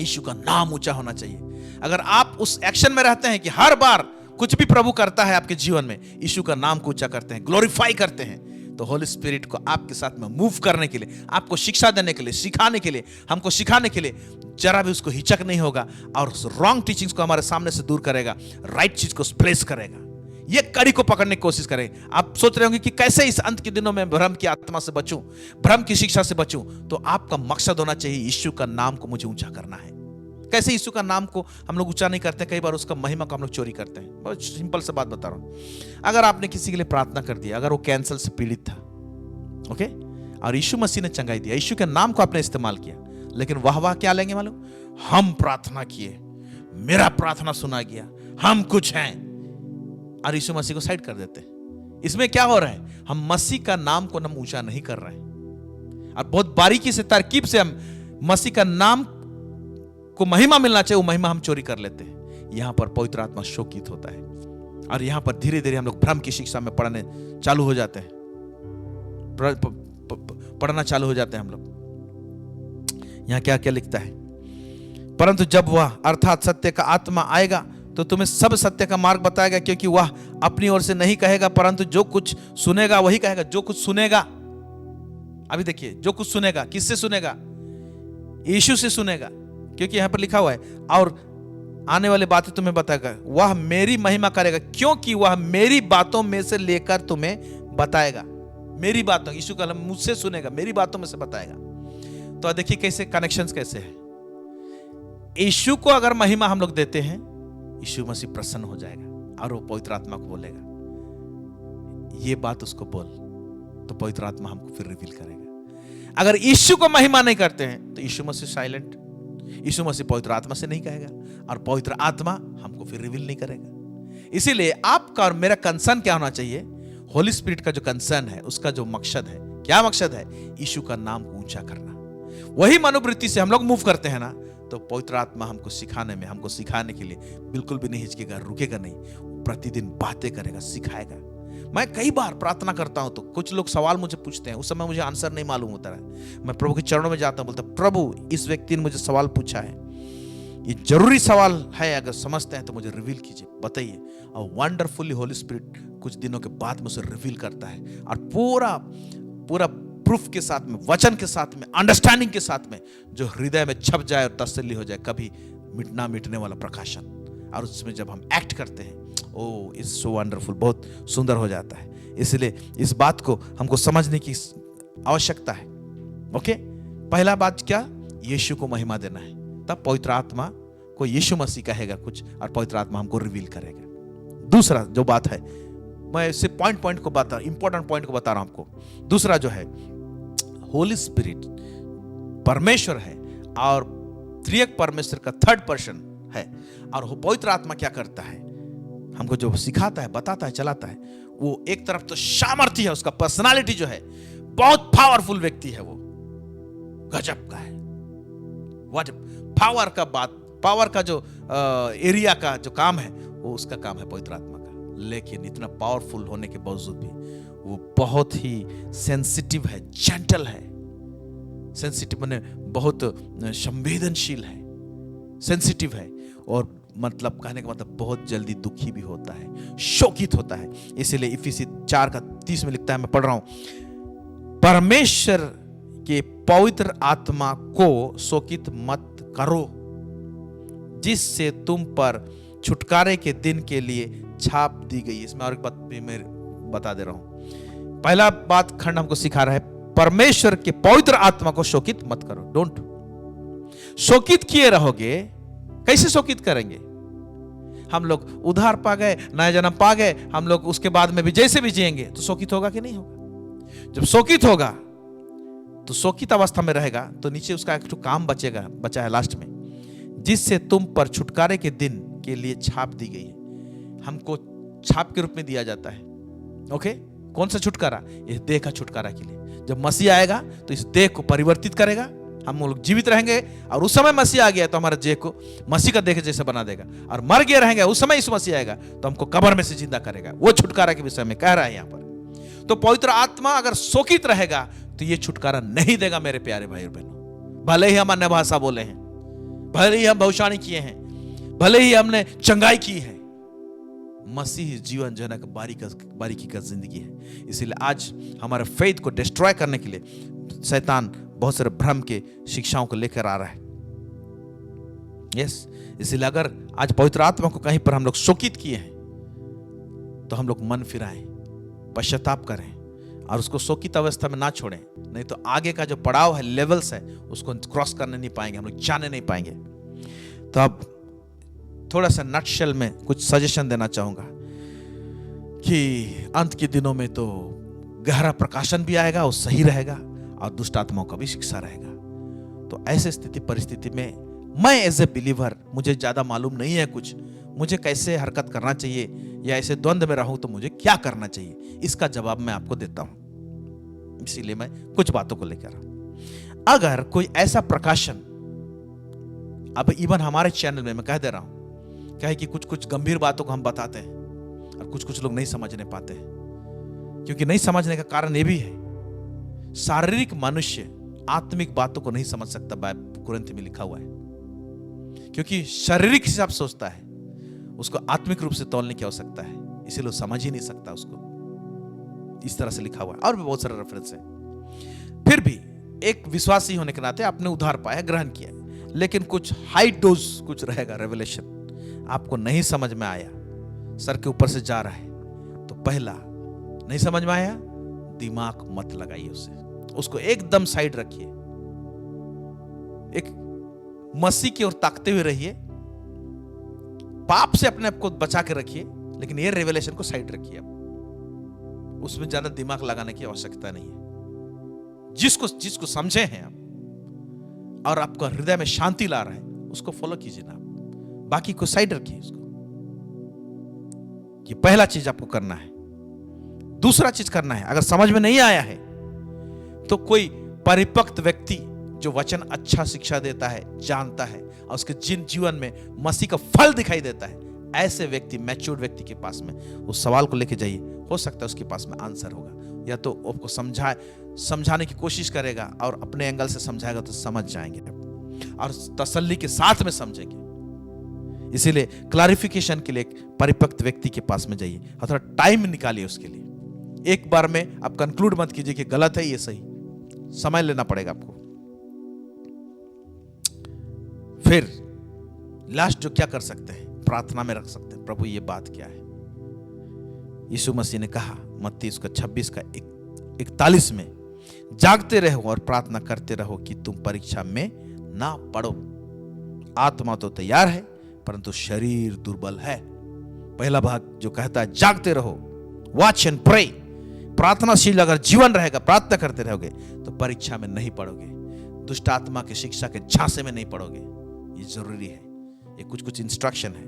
Speaker 2: यीशु का नाम ऊंचा होना चाहिए। अगर आप उस एक्शन में रहते हैं कि हर बार कुछ भी प्रभु करता है आपके जीवन में, यीशु का नाम को ऊंचा करते हैं, ग्लोरीफाई करते हैं, तो होली स्पिरिट को आपके साथ में मूव करने के लिए, आपको शिक्षा देने के लिए, सिखाने के लिए, हमको सिखाने के लिए जरा भी उसको हिचक नहीं होगा और रॉन्ग टीचिंग्स को हमारे सामने से दूर करेगा, राइट चीज को प्लेस करेगा। ये कड़ी को पकड़ने की कोशिश करें। आप सोच रहे होंगे कि कैसे इस अंत के दिनों में भ्रम की आत्मा से बचूं, भ्रम की शिक्षा से बचूं। तो आपका मकसद होना चाहिए यीशु का नाम को मुझे ऊंचा करना है। कैसे यीशु का नाम को हम लोग ऊंचा नहीं करते? कई बार उसका महिमा को हम लोग चोरी करते हैं। बहुत सिंपल सा बात बता रहा हूं। अगर आपने किसी के लिए प्रार्थना कर दिया, अगर वो कैंसर से पीड़ित था, ओके, और यीशु मसीह ने चंगाई दिया, यीशु के नाम को आपने इस्तेमाल किया, लेकिन वाह क्या लेंगे मालूम? हम प्रार्थना किए, मेरा प्रार्थना सुना गया, हम कुछ हैं, और यीशु मसीह को साइड कर देते हैं। इसमें क्या हो रहा है? हम मसीह का नाम को हम ऊंचा नहीं कर रहे हैं, और बहुत बारीकी से, तरकीब से हम मसीह का नाम को महिमा मिलना चाहिए, वो महिमा हम चोरी कर लेते हैं। यहां पर पवित्र आत्मा शोकित होता है, और यहां पर धीरे धीरे हम लोग भ्रम की शिक्षा में पढ़ने चालू हो जाते हैं, पढ़ना चालू हो जाते हैं हम लोग। यहां क्या क्या लिखता है? परंतु जब वह अर्थात सत्य का आत्मा आएगा तो तुम्हें सब सत्य का मार्ग बताएगा, क्योंकि वह अपनी ओर से नहीं कहेगा, परंतु जो कुछ सुनेगा वही कहेगा। जो कुछ सुनेगा, अभी देखिए, जो कुछ सुनेगा, किससे सुनेगा? यीशु से सुनेगा, क्योंकि यहां पर लिखा हुआ है, और आने वाली बातें तुम्हें बताएगा। वह मेरी महिमा करेगा, क्योंकि वह मेरी बातों में से लेकर तुम्हें बताएगा। मेरी बातों, यीशु का मुझसे सुनेगा, मेरी बातों में से बताएगा। तो देखिए कैसे कनेक्शंस कैसे है। यीशु को अगर महिमा हम लोग देते हैं, यीशु मसीह प्रसन्न हो जाएगा और वो पवित्र आत्मा को बोलेगा, ये बात उसको बोल, तो पवित्र आत्मा हमको फिर रिवील करेगा। अगर यीशु को महिमा नहीं करते हैं तो यीशु मसीह साइलेंट, यीशु मसीह पवित्र आत्मा से नहीं कहेगा और पवित्र आत्मा हमको फिर रिवील नहीं करेगा। इसीलिए आपका और मेरा कंसर्न क्या होना चाहिए? होली स्पिरिट का जो कंसर्न है, उसका जो मकसद है, क्या मकसद है? यीशु का नाम को ऊंचा करना। वही मनोवृत्ति से हम लोग मूव करते हैं ना, तो पवित्र आत्मा हमको सिखाने में, हमको सिखाने के लिए बिल्कुल भी नहीं हिचकेगा, रुकेगा नहीं, प्रतिदिन बातें करेगा, सिखाएगा। मैं कई बार प्रार्थना करता हूं तो कुछ लोग सवाल मुझे पूछते हैं, उस समय मुझे आंसर नहीं मालूम होता है। मैं प्रभु के चरणों में जाता हूं, बोलता प्रभु इस व्यक्ति ने मुझे सवाल पूछा है, ये जरूरी सवाल है, अगर समझते हैं तो मुझे रिवील कीजिए, बताइए। और वंडरफुली होली स्पिरिट कुछ दिनों के बाद में उसे रिवील करता है और पूरा पूरा प्रूफ के साथ में, वचन के साथ में, अंडरस्टैंडिंग के साथ में, जो हृदय में छप जाए और तसल्ली हो जाए, कभी मिटना मिटने वाला प्रकाशन। और उसमें जब हम एक्ट करते हैं, ओ इट्स सो वंडरफुल, बहुत सुंदर हो जाता है। इसलिए इस बात को हमको समझने की आवश्यकता है। ओके, पहला बात क्या? यीशु को महिमा देना है, तब पवित्र आत्मा को यीशु मसीह कहेगा कुछ और पवित्र आत्मा हमको रिवील करेगा। दूसरा जो बात है, मैं इसे पॉइंट को बता, इंपॉर्टेंट पॉइंट को बता रहा हूं आपको। दूसरा जो है, होली स्पिरिट परमेश्वर है और त्रिएक परमेश्वर का थर्ड पर्सन है। और पवित्र आत्मा क्या करता है? हमको जो सिखाता है, बताता है, चलाता है, वो एक तरफ तो सामर्थ्य है, उसका पर्सनालिटी जो है बहुत पावरफुल व्यक्ति है, वो गजब का है। व्हाट पावर का बात, पावर का जो एरिया का जो काम है, वो उसका काम है पवित्र आत्मा का। लेकिन इतना पावरफुल होने के बावजूद भी वो बहुत ही सेंसिटिव है, जेंटल है। सेंसिटिव माने बहुत संवेदनशील है, सेंसिटिव है, और मतलब कहने का मतलब बहुत जल्दी दुखी भी होता है, शोकित होता है। इसीलिए इफिसी 4:30 में लिखता है, मैं पढ़ रहा हूं, परमेश्वर के पवित्र आत्मा को शोकित मत करो, जिससे तुम पर छुटकारे के दिन के लिए छाप दी गई। इसमें और एक बात भी मैं बता दे रहा हूं। पहला बात खंड हमको सिखा रहा है, परमेश्वर के पवित्र आत्मा को शोकित मत करो। डोंट। शोकित किए रहोगे, कैसे शोकित करेंगे? हम लोग उधार पा गए, नया जन्म पा गए, हम लोग उसके बाद में भी जैसे भी जिएंगे, तो शोकित होगा कि नहीं होगा? जब शोकित होगा तो शोकित अवस्था में रहेगा तो नीचे उसका एक काम बचा है लास्ट में, जिससे तुम पर छुटकारे के दिन के लिए छाप दी गई है। हमको छाप के रूप में दिया जाता है। ओके, कौन सा छुटकारा? इस देह का छुटकारा के लिए। जब मसीह आएगा तो इस देह को परिवर्तित करेगा, हम लोग जीवित रहेंगे, और उस समय मसीह आ गया तो हमारे देह को मसीह का देह जैसे बना देगा। और मर गए रहेंगे, उस समय इस मसीह आएगा तो हमको कब्र में से जिंदा करेगा। वो छुटकारा के विषय में कह रहा है यहाँ पर। तो पवित्र आत्मा अगर शोकित रहेगा तो ये छुटकारा नहीं देगा मेरे प्यारे भाई और बहनों। भले ही हम अन्य भाषा बोले हैं, भले ही हम भविष्यवाणी किए हैं, भले ही हमने चंगाई की है, मसीह जीवन जो है बारीकी का जिंदगी है। इसीलिए आज हमारे फेथ को डिस्ट्रॉय करने के लिए शैतान बहुत सारे भ्रम के शिक्षाओं को लेकर आ रहा है। यस, इसीलिए अगर आज पवित्र आत्मा को कहीं पर हम लोग शोकित किए हैं तो हम लोग मन फिराएं, पश्चाताप करें और उसको शोकित अवस्था में ना छोड़ें, नहीं तो आगे का जो पड़ाव है, लेवल्स है, उसको क्रॉस करने नहीं पाएंगे, हम लोग जाने नहीं पाएंगे। तो अब थोड़ा सा नटशेल में कुछ सजेशन देना चाहूंगा कि अंत के दिनों में तो गहरा प्रकाशन भी आएगा और सही रहेगा, और दुष्ट आत्माओं का भी शिक्षा रहेगा। तो ऐसे स्थिति परिस्थिति में मैं एज ए बिलीवर, मुझे ज्यादा मालूम नहीं है कुछ, मुझे कैसे हरकत करना चाहिए या ऐसे द्वंद्व में रहूं तो मुझे क्या करना चाहिए, इसका जवाब मैं आपको देता हूं। इसीलिए मैं कुछ बातों को लेकर, अगर कोई ऐसा प्रकाशन, अब इवन हमारे चैनल में मैं कह दे रहा हूं, क्या है कि कुछ कुछ गंभीर बातों को हम बताते हैं और कुछ कुछ लोग नहीं समझने पाते हैं। क्योंकि नहीं समझने का कारण ये भी है, शारीरिक मनुष्य आत्मिक बातों को नहीं समझ सकता, कुरिन्थ में लिखा हुआ है। क्योंकि शारीरिक हिसाब से सोचता है, उसको आत्मिक रूप से तौलने की आवश्यकता है, इसीलिए समझ ही नहीं सकता उसको। इस तरह से लिखा हुआ है, और भी बहुत सारे रेफरेंस है। फिर भी एक विश्वासी होने के नाते आपने उद्धार पाया, ग्रहण किया, लेकिन कुछ हाई डोज कुछ रहेगा, रेवलेशन आपको नहीं समझ में आया, सर के ऊपर से जा रहा है, तो पहला नहीं समझ में आया, दिमाग मत लगाइए उसको एकदम साइड रखिए, एक मसीह की ओर ताकते हुए रहिए, पाप से अपने आप को बचा के रखिए, लेकिन ये रेवलेशन को साइड रखिए। आप उसमें ज्यादा दिमाग लगाने की आवश्यकता नहीं है। जिसको समझे हैं आप, और आपको हृदय में शांति ला रहा है, उसको फॉलो कीजिए ना, बाकी को साइड रखिए उसको। ये पहला चीज आपको करना है। दूसरा चीज करना है, अगर समझ में नहीं आया है तो कोई परिपक्व व्यक्ति जो वचन अच्छा शिक्षा देता है, जानता है और उसके जीवन में मसीह का फल दिखाई देता है, ऐसे व्यक्ति, मैच्योर्ड व्यक्ति के पास में उस सवाल को लेके जाइए। हो सकता है उसके पास में आंसर होगा, या तो आपको समझाने की कोशिश करेगा और अपने एंगल से समझाएगा तो समझ जाएंगे और तसल्ली के साथ में समझेंगे। इसीलिए क्लैरिफिकेशन के लिए एक परिपक्व व्यक्ति के पास में जाइए और थोड़ा टाइम निकालिए उसके लिए। एक बार में आप कंक्लूड मत कीजिए कि गलत है ये सही, समय लेना पड़ेगा आपको। फिर लास्ट जो क्या कर सकते हैं, प्रार्थना में रख सकते हैं, प्रभु ये बात क्या है। यीशु मसीह ने कहा मत्ती उसका 26:41 में, जागते रहो और प्रार्थना करते रहो कि तुम परीक्षा में ना पड़ो। आत्मा तो तैयार है परंतु शरीर दुर्बल है। पहला भाग जो कहता है जागते रहो, वॉच एंड प्रे, प्रार्थनाशील अगर जीवन रहेगा, प्रार्थना करते रहोगे तो परीक्षा में नहीं पड़ोगे, दुष्ट आत्मा के शिक्षा के झांसे में नहीं पड़ोगे। ये जरूरी है, ये कुछ इंस्ट्रक्शन है।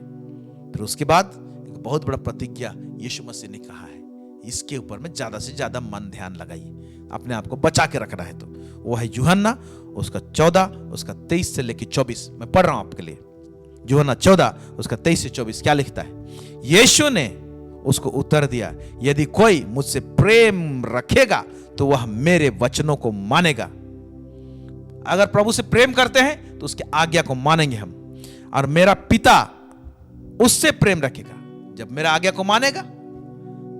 Speaker 2: फिर उसके बाद एक बहुत बड़ा प्रतिज्ञा यीशु मसीह ने कहा है, इसके ऊपर में ज्यादा से ज्यादा मन ध्यान लगाइए, अपने आप को बचा के रखना है। तो वो है यूहन्ना उसका 14 उसका 23 से लेकर 24। मैं पढ़ रहा हूं आपके लिए। यूहन्ना 14 उसका 23 से 24 क्या लिखता है। यीशु ने उसको उत्तर दिया, यदि कोई मुझसे प्रेम रखेगा तो वह मेरे वचनों को मानेगा। अगर प्रभु से प्रेम करते हैं तो उसके आज्ञा को मानेंगे हम, और मेरा पिता उससे प्रेम रखेगा। जब मेरा आज्ञा को मानेगा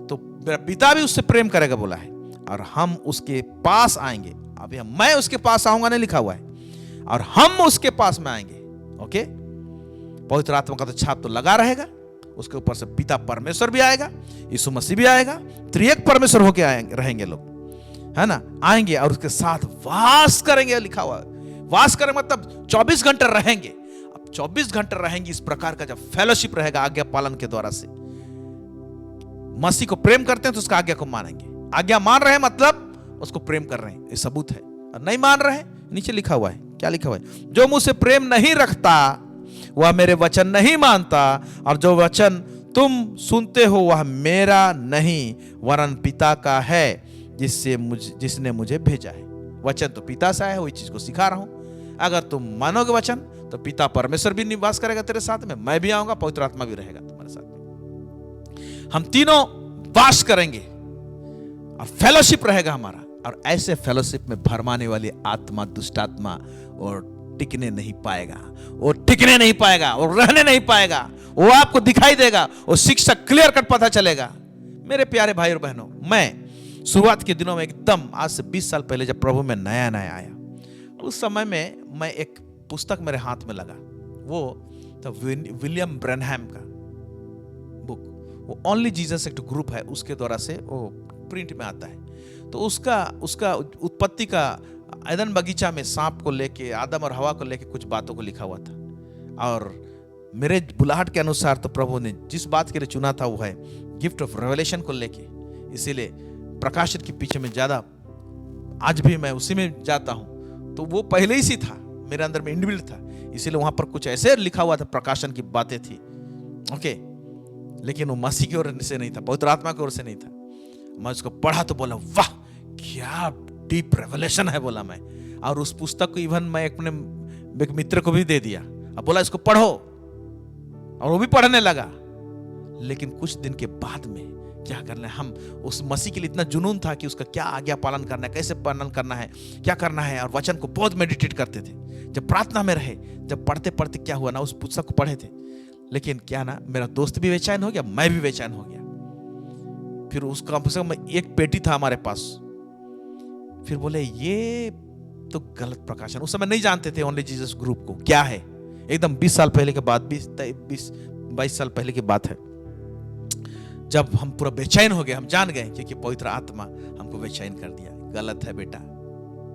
Speaker 2: तो मेरा पिता भी उससे प्रेम करेगा बोला है, और हम उसके पास आएंगे। अभी मैं उसके पास आऊंगा नहीं लिखा हुआ है, और हम उसके पास में आएंगे। ओके, पवित्र आत्मा का तो छाप तो लगा रहेगा, उसके ऊपर से पिता परमेश्वर भी आएगा, यीशु मसीह भी आएगा, त्रिएक परमेश्वर होके आएंगे, रहेंगे लोग, है ना, आएंगे और उसके साथ वास करेंगे। लिखा हुआ वास करेंगे मतलब 24 घंटे रहेंगे। अब 24 घंटे रहेंगे, इस प्रकार का जब फेलोशिप रहेगा आज्ञा पालन के द्वारा से। मसीह को प्रेम करते हैं तो उसका आज्ञा को मानेंगे। आज्ञा मान रहे हैं मतलब उसको प्रेम कर रहे हैं, ये सबूत है। और नहीं मान रहे हैं, नीचे लिखा हुआ है, क्या लिखा हुआ है, जो मुझसे प्रेम नहीं रखता वह मेरे वचन नहीं मानता, और जो वचन तुम सुनते हो वह मेरा नहीं वरन पिता का है जिसने मुझे भेजा है। वचन तो पिता से आया, वही चीज को सिखा रहा हूं। अगर तुम मानोगे वचन तो पिता परमेश्वर भी निवास करेगा तेरे साथ में, मैं भी आऊंगा, पवित्र आत्मा भी रहेगा तुम्हारे साथ में। हम तीनों वास करेंगे और फेलोशिप रहेगा हमारा। और ऐसे फेलोशिप में भरमाने वाली आत्मा, दुष्ट आत्मा और टिकने नहीं पाएगा, और टिकने नहीं पाएगा, और रहने नहीं पाएगा। वो आपको दिखाई देगा, वो शिक्षा क्लियर कट पता चलेगा। मेरे प्यारे भाई और बहनों, मैं शुरुआत के दिनों में एकदम आज से 20 साल पहले जब प्रभु में नया आया, उस समय में मैं एक पुस्तक मेरे हाथ में लगा। वो तो विलियम ब्रैनहम का बुक, वो ओनली जीसस एक ग्रुप है, उसके द्वारा से वो प्रिंट में आता है। तो उसका उत्पत्ति का एदन बगीचा में सांप को लेके, आदम और हवा को लेके कुछ बातों को लिखा हुआ था। और मेरे बुलाहट के अनुसार तो प्रभु ने जिस बात के लिए चुना था वो है गिफ्ट ऑफ रेवलेशन को लेके। इसीलिए प्रकाशन के पीछे में ज्यादा आज भी मैं उसी में जाता हूं। तो वो पहले ही सी था, मेरे अंदर में इनबिल्ट था, इसीलिए वहां पर कुछ ऐसे लिखा हुआ था, प्रकाशन की बातें थी। ओके, लेकिन वो मसीह की ओर से नहीं था, पवित्र आत्मा की ओर से नहीं था। मैं उसको पढ़ा तो बोला वाह क्या डीप रेवलेशन है बोला मैं। और उस पुस्तक को इवन मैं अपने एक मित्र को भी दे दिया, अब बोला इसको पढ़ो, और वो भी पढ़ने लगा। लेकिन कुछ दिन के बाद में क्या करना है, हम उस मसीह के लिए इतना जुनून था कि उसका क्या आज्ञा पालन करना है, कैसे पालन करना है, क्या करना है, और वचन को बहुत मेडिटेट करते थे। जब प्रार्थना में रहे, जब पढ़ते पढ़ते क्या हुआ ना, उस पुस्तक को पढ़े थे, लेकिन क्या ना मेरा दोस्त भी बेचैन हो गया, मैं भी बेचैन हो गया। फिर उसका पुस्तक एक पेटी था हमारे पास, फिर बोले ये तो गलत प्रकाशन। उस समय नहीं जानते थे ओनली जीसस ग्रुप को क्या है, एकदम 20 साल पहले के बाद, 22 साल पहले की बात है, जब हम पूरा बेचैन हो गए। हम जान गए क्योंकि पवित्र आत्मा हमको बेचैन कर दिया। गलत है बेटा,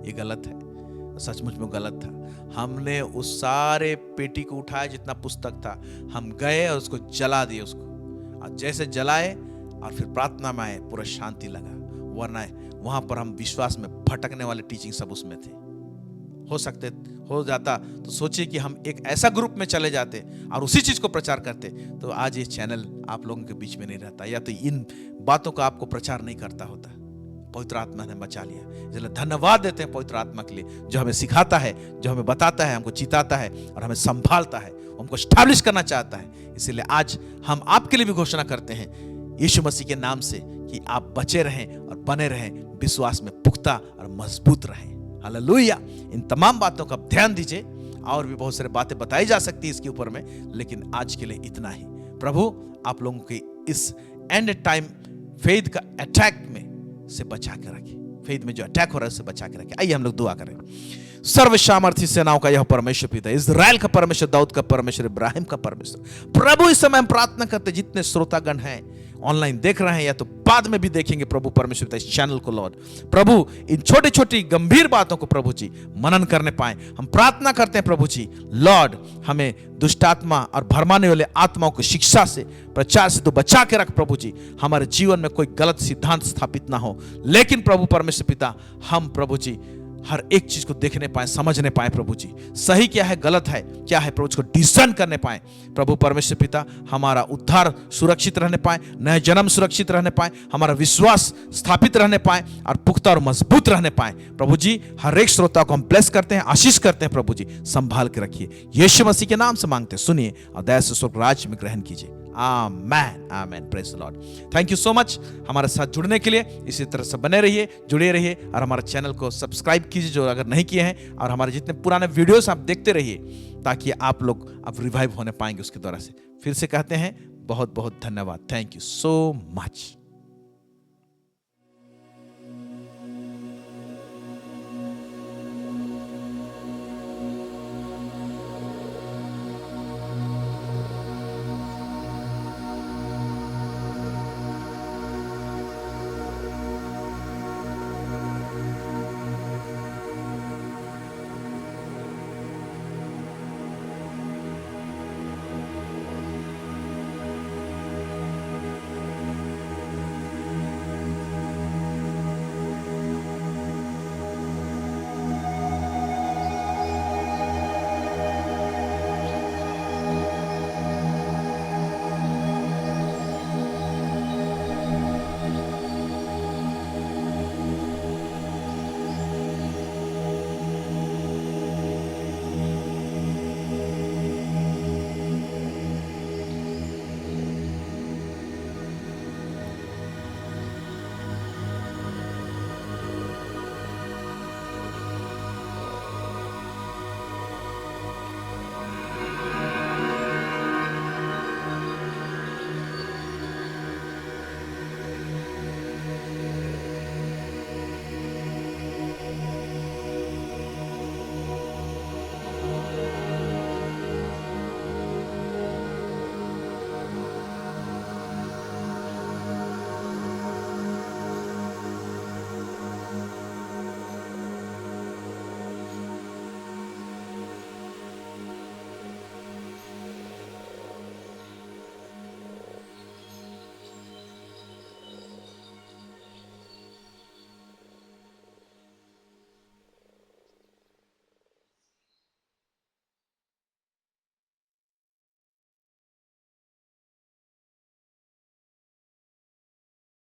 Speaker 2: ये गलत है, सचमुच में गलत था। हमने उस सारे पेटी को उठाया जितना पुस्तक था, हम गए और उसको जला दिए उसको, और जैसे जलाए और फिर प्रार्थना में आए, पूरा शांति लगा। वरना वहां पर हम विश्वास में भटकने वाले टीचिंग सब उसमें थे। हो जाता तो सोचिए कि हम एक ऐसा ग्रुप में चले जाते और उसी चीज को प्रचार करते, तो आज ये चैनल आप लोगों के बीच में नहीं रहता, या तो इन बातों का आपको प्रचार नहीं करता होता। पवित्र आत्मा ने बचा लिया। इसलिए धन्यवाद देते हैं पवित्र आत्मा के लिए, जो हमें सिखाता है, जो हमें बताता है, हमको चिताता है और हमें संभालता है, हमको स्टैब्लिश करना चाहता है। इसलिए आज हम आपके लिए भी घोषणा करते हैं यीशु मसीह के नाम से कि आप बचे रहें और बने रहें, विश्वास में पुख्ता और मजबूत रहें। हालेलुया। इन तमाम बातों का ध्यान दीजिए, और भी बहुत सारी बातें बताई जा सकती है इसके ऊपर में, लेकिन आज के लिए इतना ही। प्रभु आप लोगों की इस एंड टाइम फेथ का अटैक में से बचा के रखे, फेथ में जो अटैक हो रहा है उससे बचा के रखे। आइए हम लोग दुआ करें। सर्वसामर्थी सेनाओं का यह परमेश्वर पिता, इज़राइल का परमेश्वर, दाऊद का परमेश्वर, इब्राहिम का परमेश्वर, प्रभु इस समय हम प्रार्थना करते जितने श्रोतागण हैं ऑनलाइन देख रहे हैं या तो बाद में भी देखेंगे, प्रभु परमेश्वर पिता इस चैनल को लॉर्ड प्रभु इन छोटी छोटी गंभीर बातों को प्रभु जी मनन करने पाए, हम प्रार्थना करते हैं प्रभु जी लॉर्ड हमें दुष्ट आत्मा और भरमाने वाले आत्माओं की शिक्षा से, प्रचार से तो बचा के रख प्रभु जी। हमारे जीवन में कोई गलत सिद्धांत स्थापित ना हो, लेकिन प्रभु परमेश्वर पिता हम प्रभु जी हर एक चीज को देखने पाए, समझने पाए प्रभु जी, सही क्या है गलत है क्या है प्रभु, को डिसीजन करने पाए प्रभु परमेश्वर पिता। हमारा उद्धार सुरक्षित रहने पाए, नया जन्म सुरक्षित रहने पाए, हमारा विश्वास स्थापित रहने पाए और पुख्ता और मजबूत रहने पाए प्रभु जी। हर एक श्रोता को हम ब्लेस करते हैं, आशीष करते हैं प्रभु जी, संभाल के रखिए। यीशु मसीह के नाम से मांगते सुनिए और दया से स्वर्ग राज्य में ग्रहण कीजिए। Amen amen. Praise the Lord. Thank you so much हमारे साथ जुड़ने के लिए। इसी तरह से बने रहिए, जुड़े रहिए और हमारे चैनल को सब्सक्राइब कीजिए जो अगर नहीं किए हैं, और हमारे जितने पुराने वीडियोस आप देखते रहिए ताकि आप लोग अब रिवाइव होने पाएंगे उसके द्वारा से। फिर से कहते हैं बहुत बहुत धन्यवाद। Thank you so much.